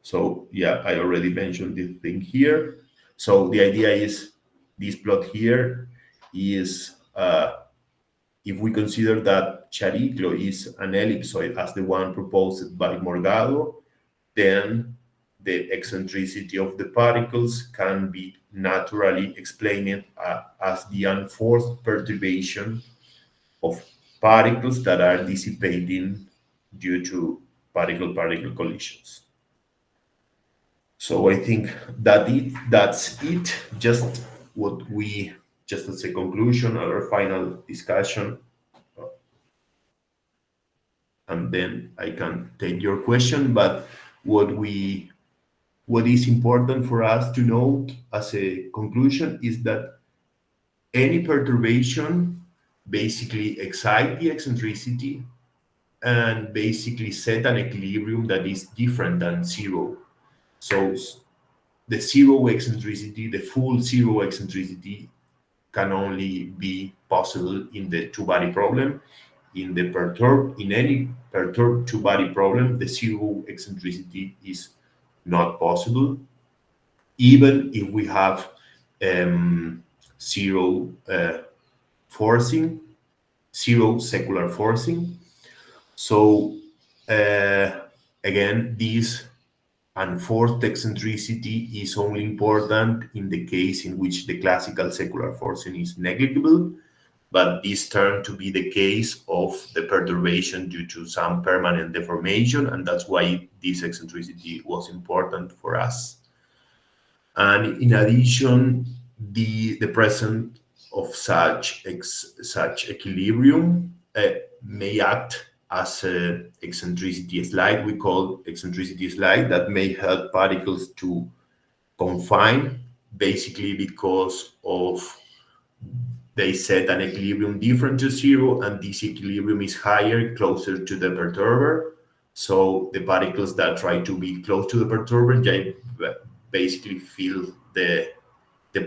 So yeah, I already mentioned this thing here. So the idea is this plot here is if we consider that Chariclo is an ellipsoid as the one proposed by Morgado, then the eccentricity of the particles can be naturally explained as the unforced perturbation of particles that are dissipating due to particle-particle collisions. So I think that's it. Just as a conclusion, our final discussion, and then I can take your question. But what is important for us to note as a conclusion is that any perturbation basically excite the eccentricity and basically set an equilibrium that is different than zero. So the zero eccentricity, the full zero eccentricity, can only be possible in the two-body problem. In any perturbed two-body problem, the zero eccentricity is not possible, even if we have zero forcing, zero secular forcing. So again, this unforced eccentricity is only important in the case in which the classical secular forcing is negligible, but this turned to be the case of the perturbation due to some permanent deformation, and that's why this eccentricity was important for us. And in addition, the presence of such equilibrium may act as an eccentricity slide. We call eccentricity slide that may help particles to confine, basically because they set an equilibrium different to zero, and this equilibrium is higher, closer to the perturber. So the particles that try to be close to the perturber basically feel the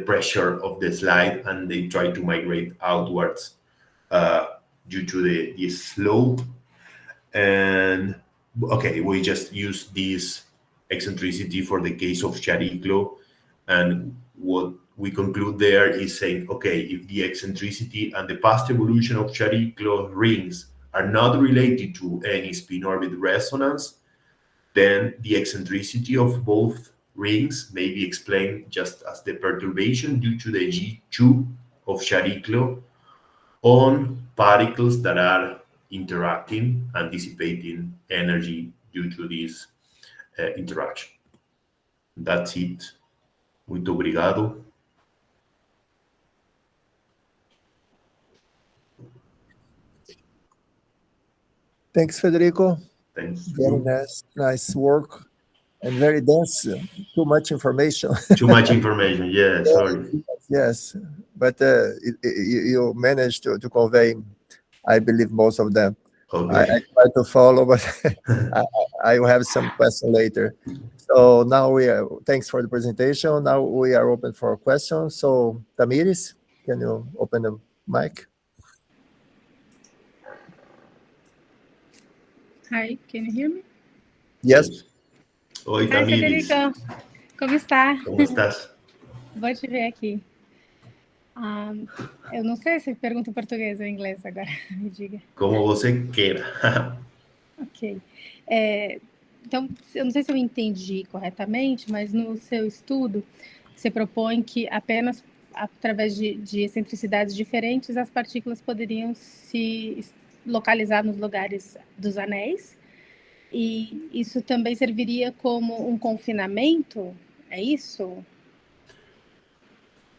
pressure of the slide, and they try to migrate outwards due to the slope. And okay, we just use this eccentricity for the case of Chariclo, and what we conclude there is saying, okay, if the eccentricity and the past evolution of Chariclo rings are not related to any spin-orbit resonance, then the eccentricity of both rings may be explained just as the perturbation due to the G2 of Chariclo on particles that are interacting and dissipating energy due to this interaction. That's it. Muito obrigado. Thanks, Federico. Thanks. Very nice work, and very dense. Too much information. Too much information. Yeah, sorry. Yes, but you managed to convey, I believe, most of them. Okay. I try to follow, but I will have some questions later. So now thanks for the presentation. Now we are open for questions. So Tamiris, can you open the mic? Hi, can you hear me? Yes. Oi, Hi, Tamiris. Federico. Como está? Como estás? Vou te ver aqui. Eu não sei se pergunta em português ou em inglês agora, me diga. Como você queira. Ok. Então, eu não sei se eu entendi corretamente, mas no seu estudo, você propõe que apenas através de excentricidades diferentes, as partículas poderiam se localizar nos lugares dos anéis, e isso também serviria como um confinamento? É isso?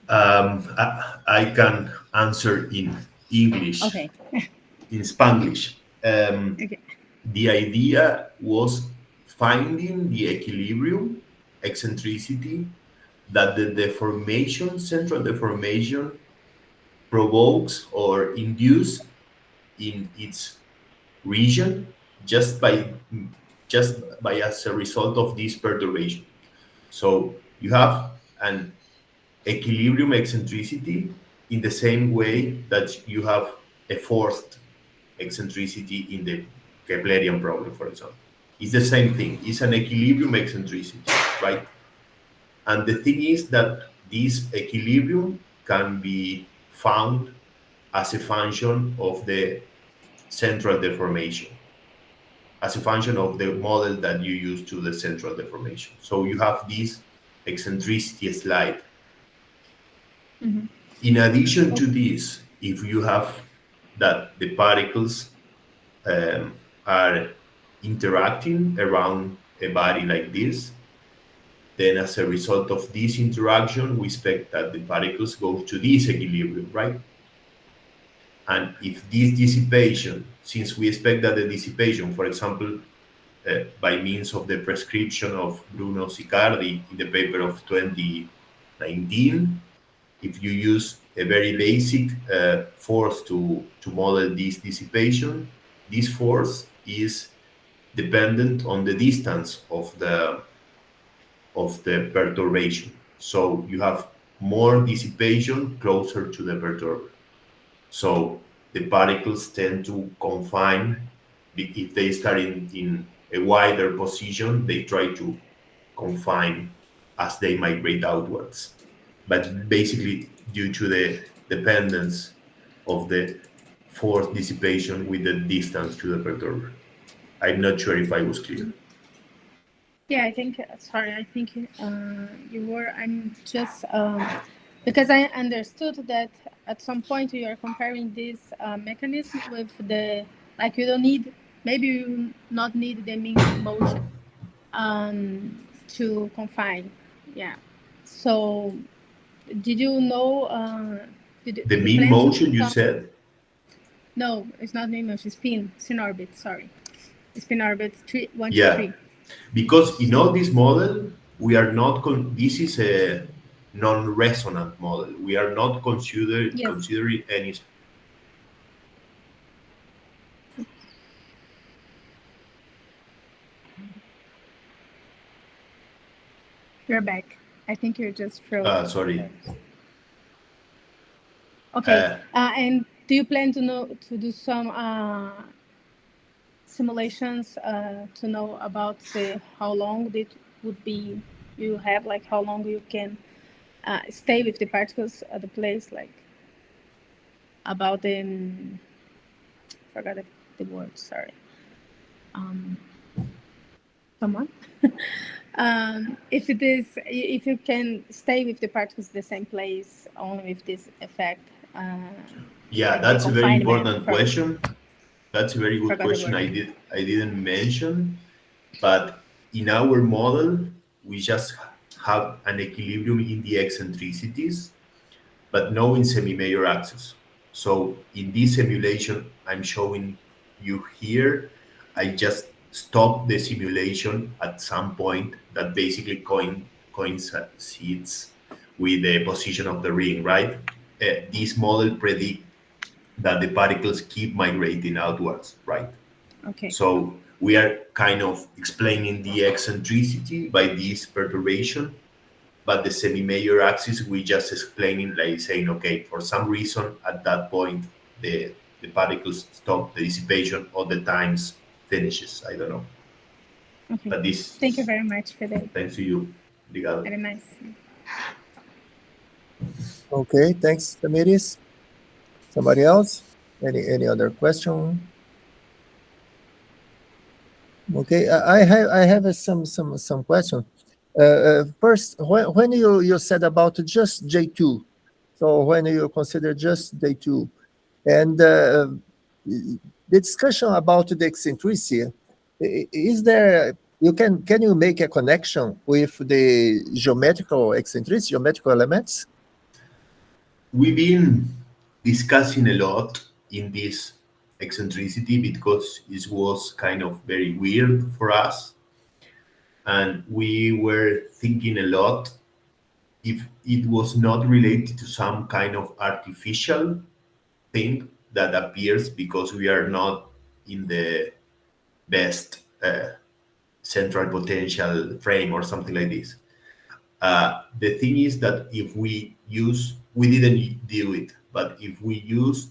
I can answer in English. Okay. In Spanglish. Okay. The idea was finding the equilibrium, eccentricity, that the central deformation provokes or induces in its region just by as a result of this perturbation. So you have an equilibrium eccentricity in the same way that you have a forced eccentricity in the Keplerian problem, for example. It's the same thing. It's an equilibrium eccentricity, right? And the thing is that this equilibrium can be found as a function of the central deformation. as a function of the model that you use to the central deformation. So you have this eccentricity slide. Mhm. In addition to this, if you have that the particles are interacting around a body like this, then as a result of this interaction, we expect that the particles go to this equilibrium, right? And if this dissipation, since we expect that the dissipation, for example, by means of the prescription of Bruno Sicardi in the paper of 2019, if you use a very basic force to model this dissipation, this force is dependent on the distance of the perturbation. So you have more dissipation closer to the perturber. So the particles tend to confine. If they start in a wider position, they try to confine as they migrate outwards. But basically, due to the dependence of the force dissipation with the distance to the perturber. I'm not sure if I was clear. Yeah, I think, sorry, I think you were, I'm just, because I understood that at some point you are comparing this mechanism with the, like you don't need, maybe you not need the mean motion to confine. Yeah. So did you know, did The you mean plan to do motion you some, said? no, it's not mean motion, spin orbit, sorry. Spin orbit 1, 2, Yeah, 3. because in all this model, we are not, this is a non-resonant model. We are not Yes. considering any. You're back. I think you're just frozen. Sorry. Okay. And do you plan to do some simulations to know about how long it would be? You have like how long you can stay with the particles at the place, like about the forgot the word. Sorry. Someone. If you can stay with the particles in the same place only with this effect. Yeah, Like that's a very confinement important question. That's a very good forgot the question. word. I didn't mention, but in our model, we just have an equilibrium in the eccentricities, but no in semi-major axis. So in this simulation I'm showing you here, I just stop the simulation at some point that basically coincides with the position of the ring, right? This model predicts that the particles keep migrating outwards, right? Okay. So we are kind of explaining the eccentricity by this perturbation, but the semi-major axis we just explaining like saying, okay, for some reason at that point the particles stop the dissipation or the times finishes. I don't know. Okay. But this. Thank you very much, Federico. Thanks to you. Obrigado. Very nice. Okay, thanks, Damiris. Somebody else? Any other question? Okay, I have some question. First, when you said about just J2, so when you consider just J2, and the discussion about the eccentricity, is there, can you make a connection with the geometrical eccentricity, geometrical elements? We've been discussing a lot in this eccentricity because it was kind of very weird for us. And we were thinking a lot if it was not related to some kind of artificial thing that appears because we are not in the best central potential frame or something like this. The thing is that if we didn't do it, but if we use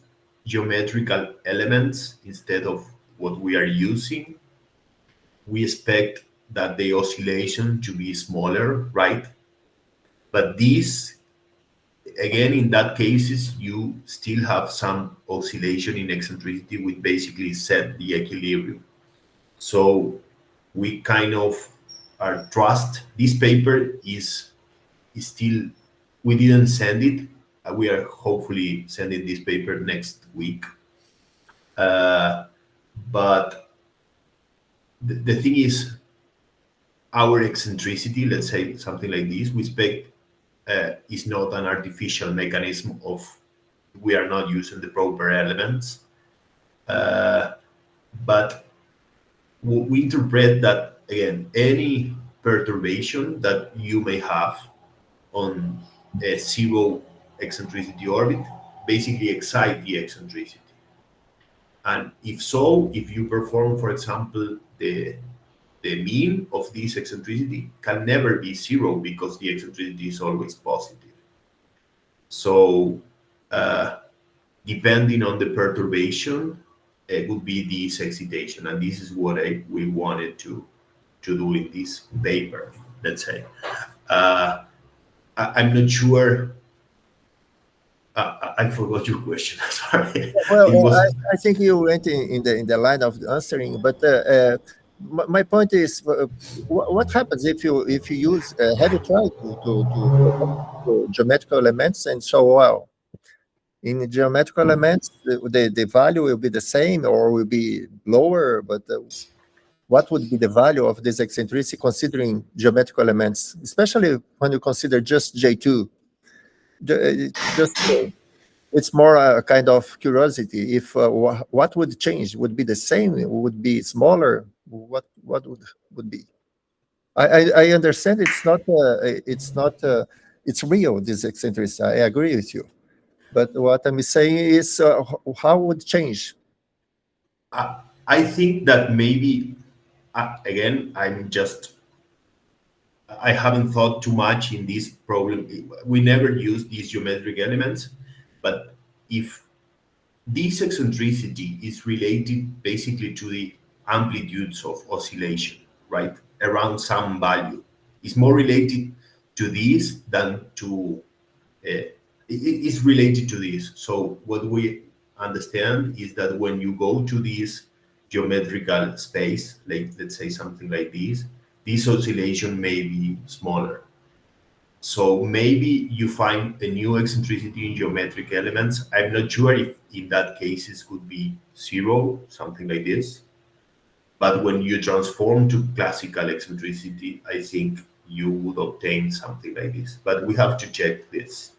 geometrical elements instead of what we are using, we expect that the oscillation to be smaller, right? But this, again, in that cases, you still have some oscillation in eccentricity, which basically set the equilibrium. So we kind of trust this paper is still, we didn't send it. We are hopefully sending this paper next week. But the thing is, our eccentricity, let's say something like this, we expect is not an artificial mechanism of we are not using the proper elements. But we interpret that, again, any perturbation that you may have on a zero eccentricity orbit basically excite the eccentricity. And if so, if you perform, for example, the mean of this eccentricity can never be zero because the eccentricity is always positive. So depending on the perturbation, it would be this excitation. And this is what we wanted to do in this paper, let's say. I'm not sure. I forgot your question. Sorry. Well, I think you went in the line of answering, but my point is, what happens if you use? Have you tried to geometrical elements and so well? In geometrical elements, the value will be the same or will be lower, but what would be the value of this eccentricity considering geometrical elements, especially when you consider just J2? It's more a kind of curiosity. If what would change? Would be the same? Would be smaller? What would be? I understand it's not it's real, this eccentricity. I agree with you. But what I'm saying is, how would change? I think that maybe, again, I haven't thought too much in this problem. We never use these geometric elements, but if this eccentricity is related basically to the amplitudes of oscillation, right, around some value, it's more related to this than to it's related to this. So what we understand is that when you go to this geometrical space, like let's say something like this oscillation may be smaller. So maybe you find a new eccentricity in geometric elements. I'm not sure if in that case it could be zero, something like this. But when you transform to classical eccentricity, I think you would obtain something like this. But we have to check this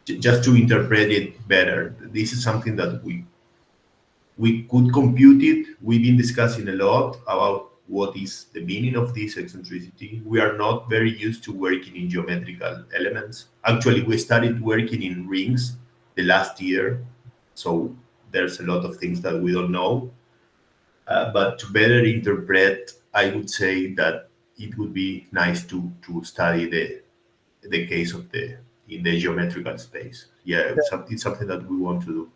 just to interpret it better. This is something that we could compute it. We've been discussing a lot about what is the meaning of this eccentricity. We are not very used to working in geometrical elements. Actually, we started working in rings the last year, so there's a lot of things that we don't know. But to better interpret, I would say that it would be nice to study the case of in the geometrical space. Yeah, it's something that we want to do.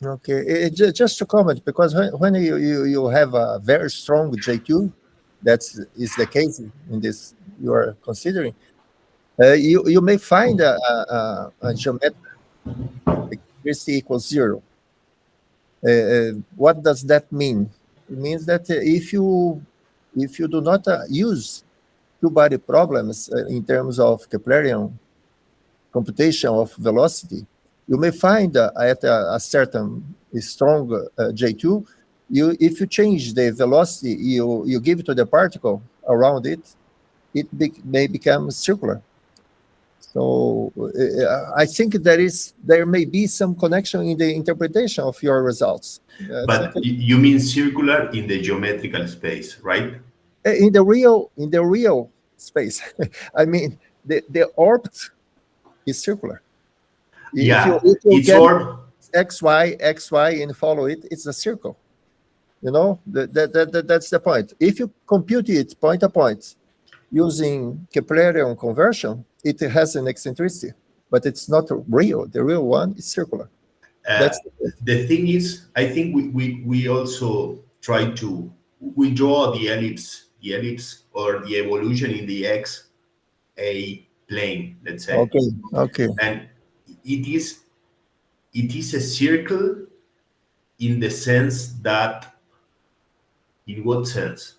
Okay, just to comment, because when you have a very strong J2, that is the case in this you are considering, you may find a geometric eccentricity equals zero. What does that mean? It means that if you do not use two-body problems in terms of Keplerian computation of velocity, you may find at a certain strong J2, if you change the velocity you give to the particle around it, it may become circular. So I think there may be some connection in the interpretation of your results. But you mean circular in the geometrical space, right? In the real space. I mean, the orbit is circular. Yeah, if you it's get xy and follow it, it's a circle. You know, that's the point. If you compute it point to point using Keplerian conversion, it has an eccentricity, but it's not real. The real one is circular. The thing is, I think we also try to draw the ellipse or the evolution in the XA plane, let's say. Okay. And it is a circle in the sense that In what sense?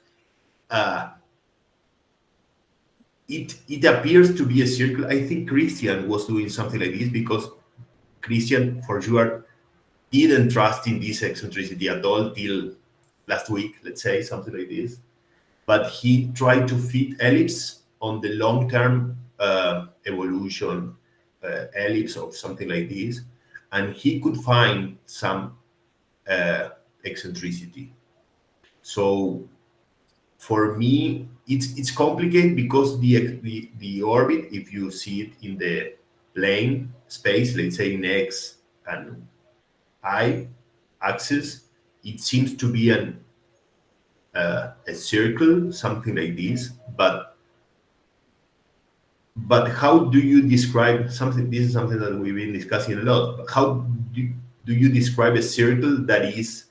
It appears to be a circle. I think Christian was doing something like this because Christian, for sure, didn't trust in this eccentricity at all till last week, let's say, something like this. But he tried to fit ellipse on the long-term evolution ellipse or something like this, and he could find some eccentricity. So for me, it's complicated because the orbit, if you see it in the plane space, let's say in X and Y axis, it seems to be a circle, something like this. But how do you describe something? This is something that we've been discussing a lot. But how do you describe a circle that is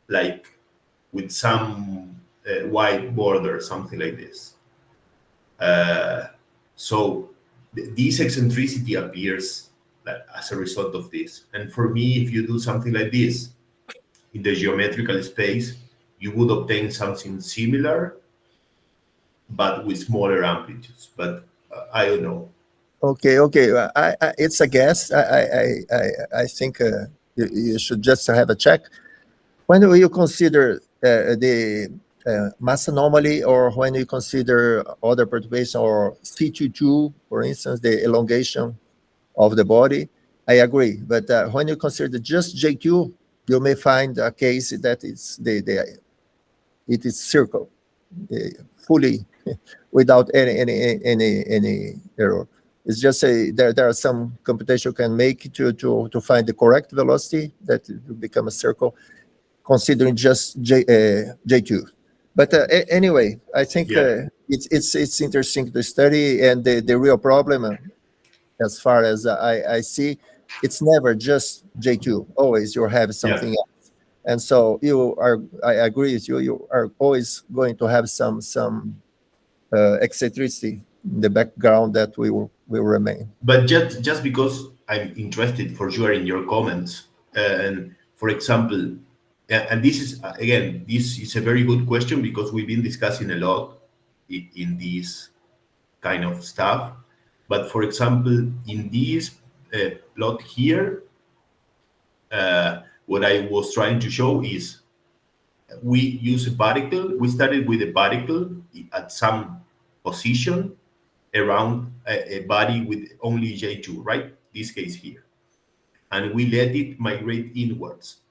like with some white border, something like this? So this eccentricity appears as a result of this. And for me, if you do something like this in the geometrical space, you would obtain something similar, but with smaller amplitudes. But I don't know. Okay. It's a guess. I think you should just have a check. When you consider the mass anomaly, or when you consider other perturbation, or C22, for instance, the elongation of the body, I agree. But when you consider just J2, you may find a case that it is circle fully without any error. It's just there are some computation you can make to find the correct velocity that will become a circle, considering just J2. But anyway, I think it's interesting to study, and the real problem, as far as I see, it's never just J2. Always you have something else. And so I agree with you. You are always going to have some eccentricity in the background that will remain. But just because I'm interested for sure in your comments, and for example, and this is again, this is a very good question because we've been discussing a lot in this kind of stuff. But for example, in this plot here, what I was trying to show is we use a particle. We started with a particle at some position around a body with only J2, right? This case here. And we let it migrate inwards.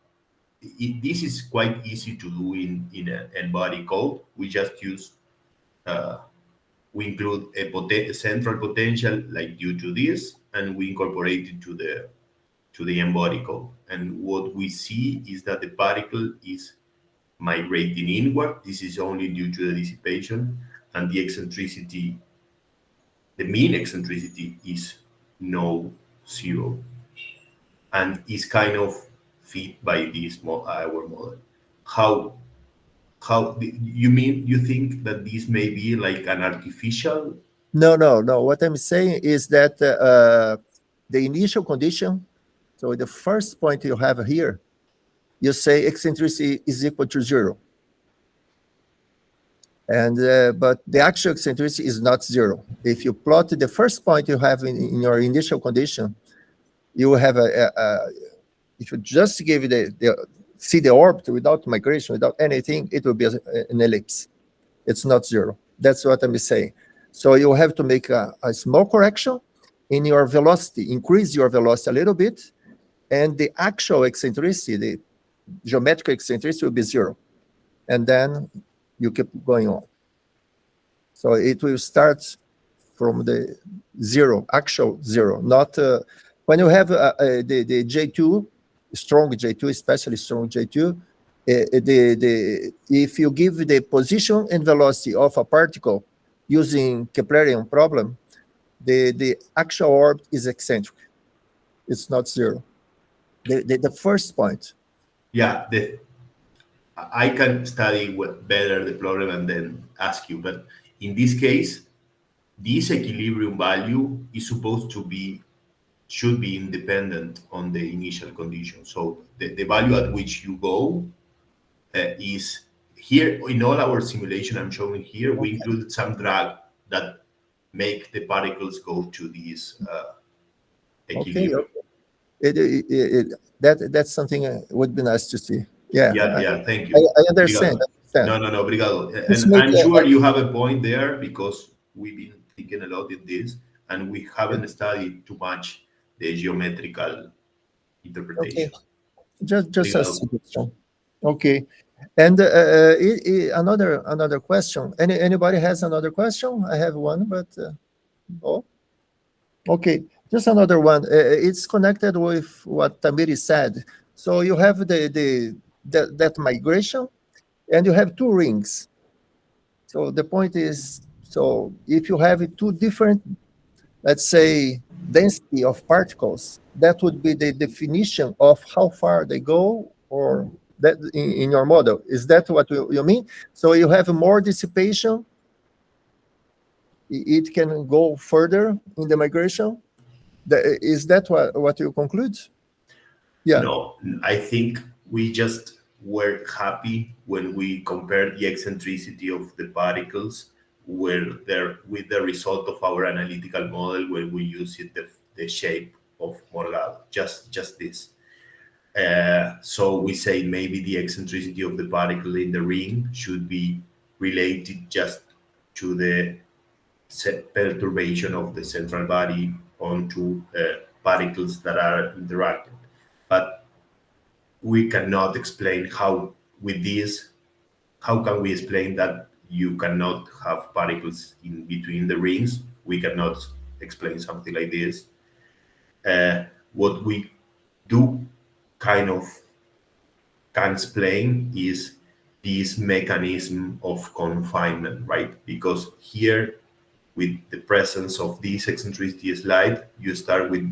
This is quite easy to do in an n-body code. We just use, we include a central potential like due to this, and we incorporate it to the n-body code. And what we see is that the particle is migrating inward. This is only due to the dissipation, and the eccentricity, the mean eccentricity is no zero, and is kind of fit by this our model. How you think that this may be like an artificial? No. What I'm saying is that the initial condition, so the first point you have here, you say eccentricity is equal to 0. And but the actual eccentricity is not 0. If you plot the first point you have in your initial condition, you will have if you just give see the orbit without migration, without anything, it will be an ellipse. It's not 0. That's what I'm saying. So you have to make a small correction in your velocity, increase your velocity a little bit, and the actual eccentricity, the geometric eccentricity, will be 0. And then you keep going on. So it will start from the 0, actual 0, not when you have the J2, strong J2, especially strong J2, if you give the position and velocity of a particle using Keplerian problem, the actual orbit is eccentric. It's not 0. The first point. Yeah, I can study better the problem and then ask you. But in this case, this equilibrium value is supposed to should be independent on the initial condition. So the value at which you go is here in all our simulation I'm showing here, we included some drag that make the particles go to these equilibrium. That's something would be nice to see. Yeah, thank you. I understand. No, obrigado. Just And make I'm sure you have a point there, because we've been thinking a lot in this, and we haven't studied too much the geometrical interpretation. Just a suggestion. Okay. And another question. Anybody has another question? I have one, but okay. Just another one. It's connected with what Tamiri said. So you have that migration, and you have two rings. So the point is, so if you have two different, let's say, density of particles, that would be the definition of how far they go, or that in your model. Is that what you mean? So you have more dissipation, it can go further in the migration. Is that what you conclude? Yeah. No, I think we just were happy when we compared the eccentricity of the particles with the result of our analytical model, where we use the shape of Morgado, just this. So we say maybe the eccentricity of the particle in the ring should be related just to the perturbation of the central body onto particles that are interacting. But we cannot explain how can we explain that you cannot have particles in between the rings? We cannot explain something like this. What we do kind of can explain is this mechanism of confinement, right? Because here, with the presence of this eccentricity slide, you start with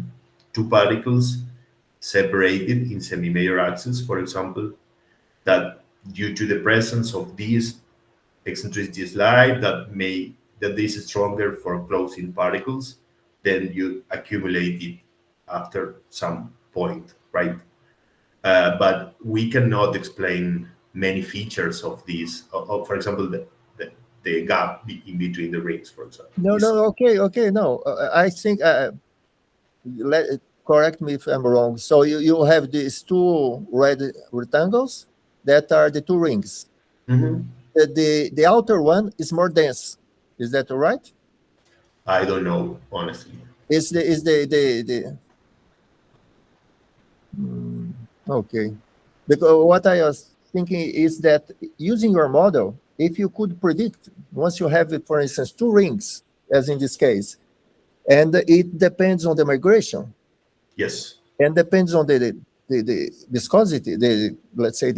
two particles separated in semi-major axis, for example, that due to the presence of this eccentricity slide that this is stronger for closing particles, then you accumulate it after some point, right? But we cannot explain many features of these, for example, the gap in between the rings, for example. Okay, no. I think, correct me if I'm wrong. So you have these two red rectangles that are the two rings. Mm-hmm. The outer one is more dense. Is that right? I don't know, honestly. Okay. Because what I was thinking is that using your model, if you could predict, once you have, for instance, two rings, as in this case, and it depends on the migration. Yes. And depends on the viscosity, let's say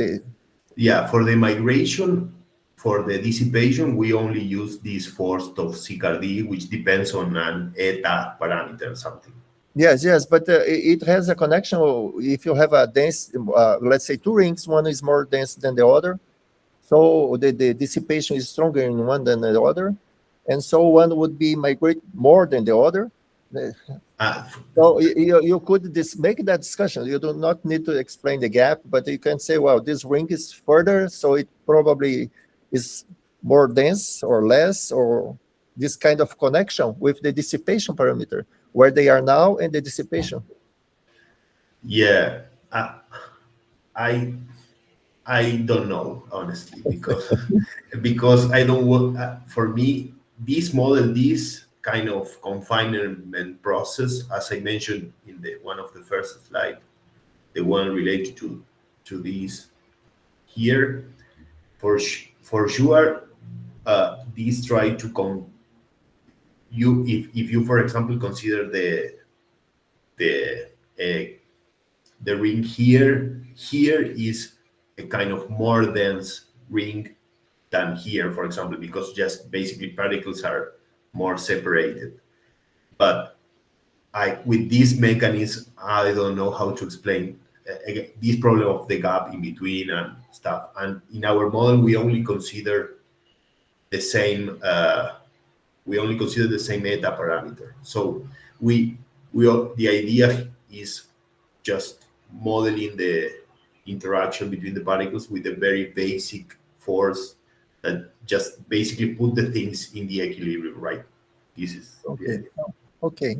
Yeah, for the migration, for the dissipation, we only use this force of CRD, which depends on an eta parameter or something. Yes, but it has a connection. If you have a dense, let's say two rings, one is more dense than the other, so the dissipation is stronger in one than the other, and so one would be migrate more than the other. So you could make that discussion. You do not need to explain the gap, but you can say, well, this ring is further, so it probably is more dense or less, or this kind of connection with the dissipation parameter, where they are now and the dissipation. Yeah, I don't know, honestly, because I don't want, for me, this model, this kind of confinement process, as I mentioned in one of the first slide, the one related to this here, for sure, these try to if you, for example, consider the ring here is a kind of more dense ring than here, for example, because just basically particles are more separated. But with this mechanism, I don't know how to explain this problem of the gap in between and stuff. And in our model, we only consider the same. We only consider the same eta parameter. So the idea is just modeling the interaction between the particles with a very basic force that just basically put the things in the equilibrium, right? This is okay. Okay.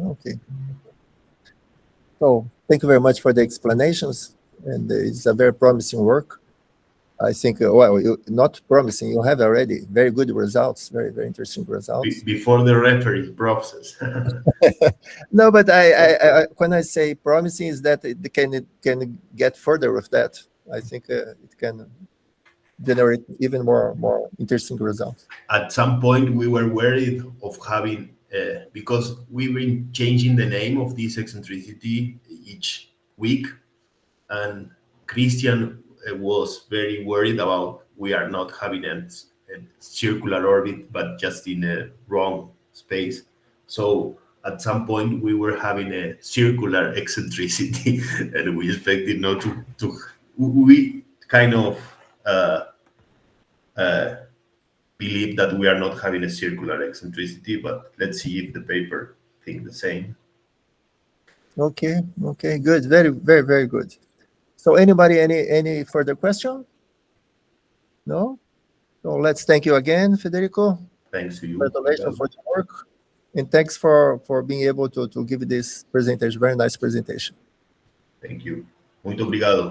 So thank you very much for the explanations, and it's a very promising work. I think, not promising, you have already very good results, very, very interesting results. Before the referee process. No, but I when I say promising, is that it can get further with that. I think it can generate even more interesting results. At some point, we were worried of having, because we've been changing the name of this eccentricity each week, and Christian was very worried about we are not having a circular orbit, but just in a wrong space. So at some point, we were having a circular eccentricity, and we expected not to we kind of believe that we are not having a circular eccentricity, but let's see if the paper think the same. Okay, good, very, very, very good. So anybody, any further question? No? So let's thank you again, Federico. Thanks to you. Congratulations for the work. And thanks for being able to give this presentation, very nice presentation. Thank you. Muito obrigado.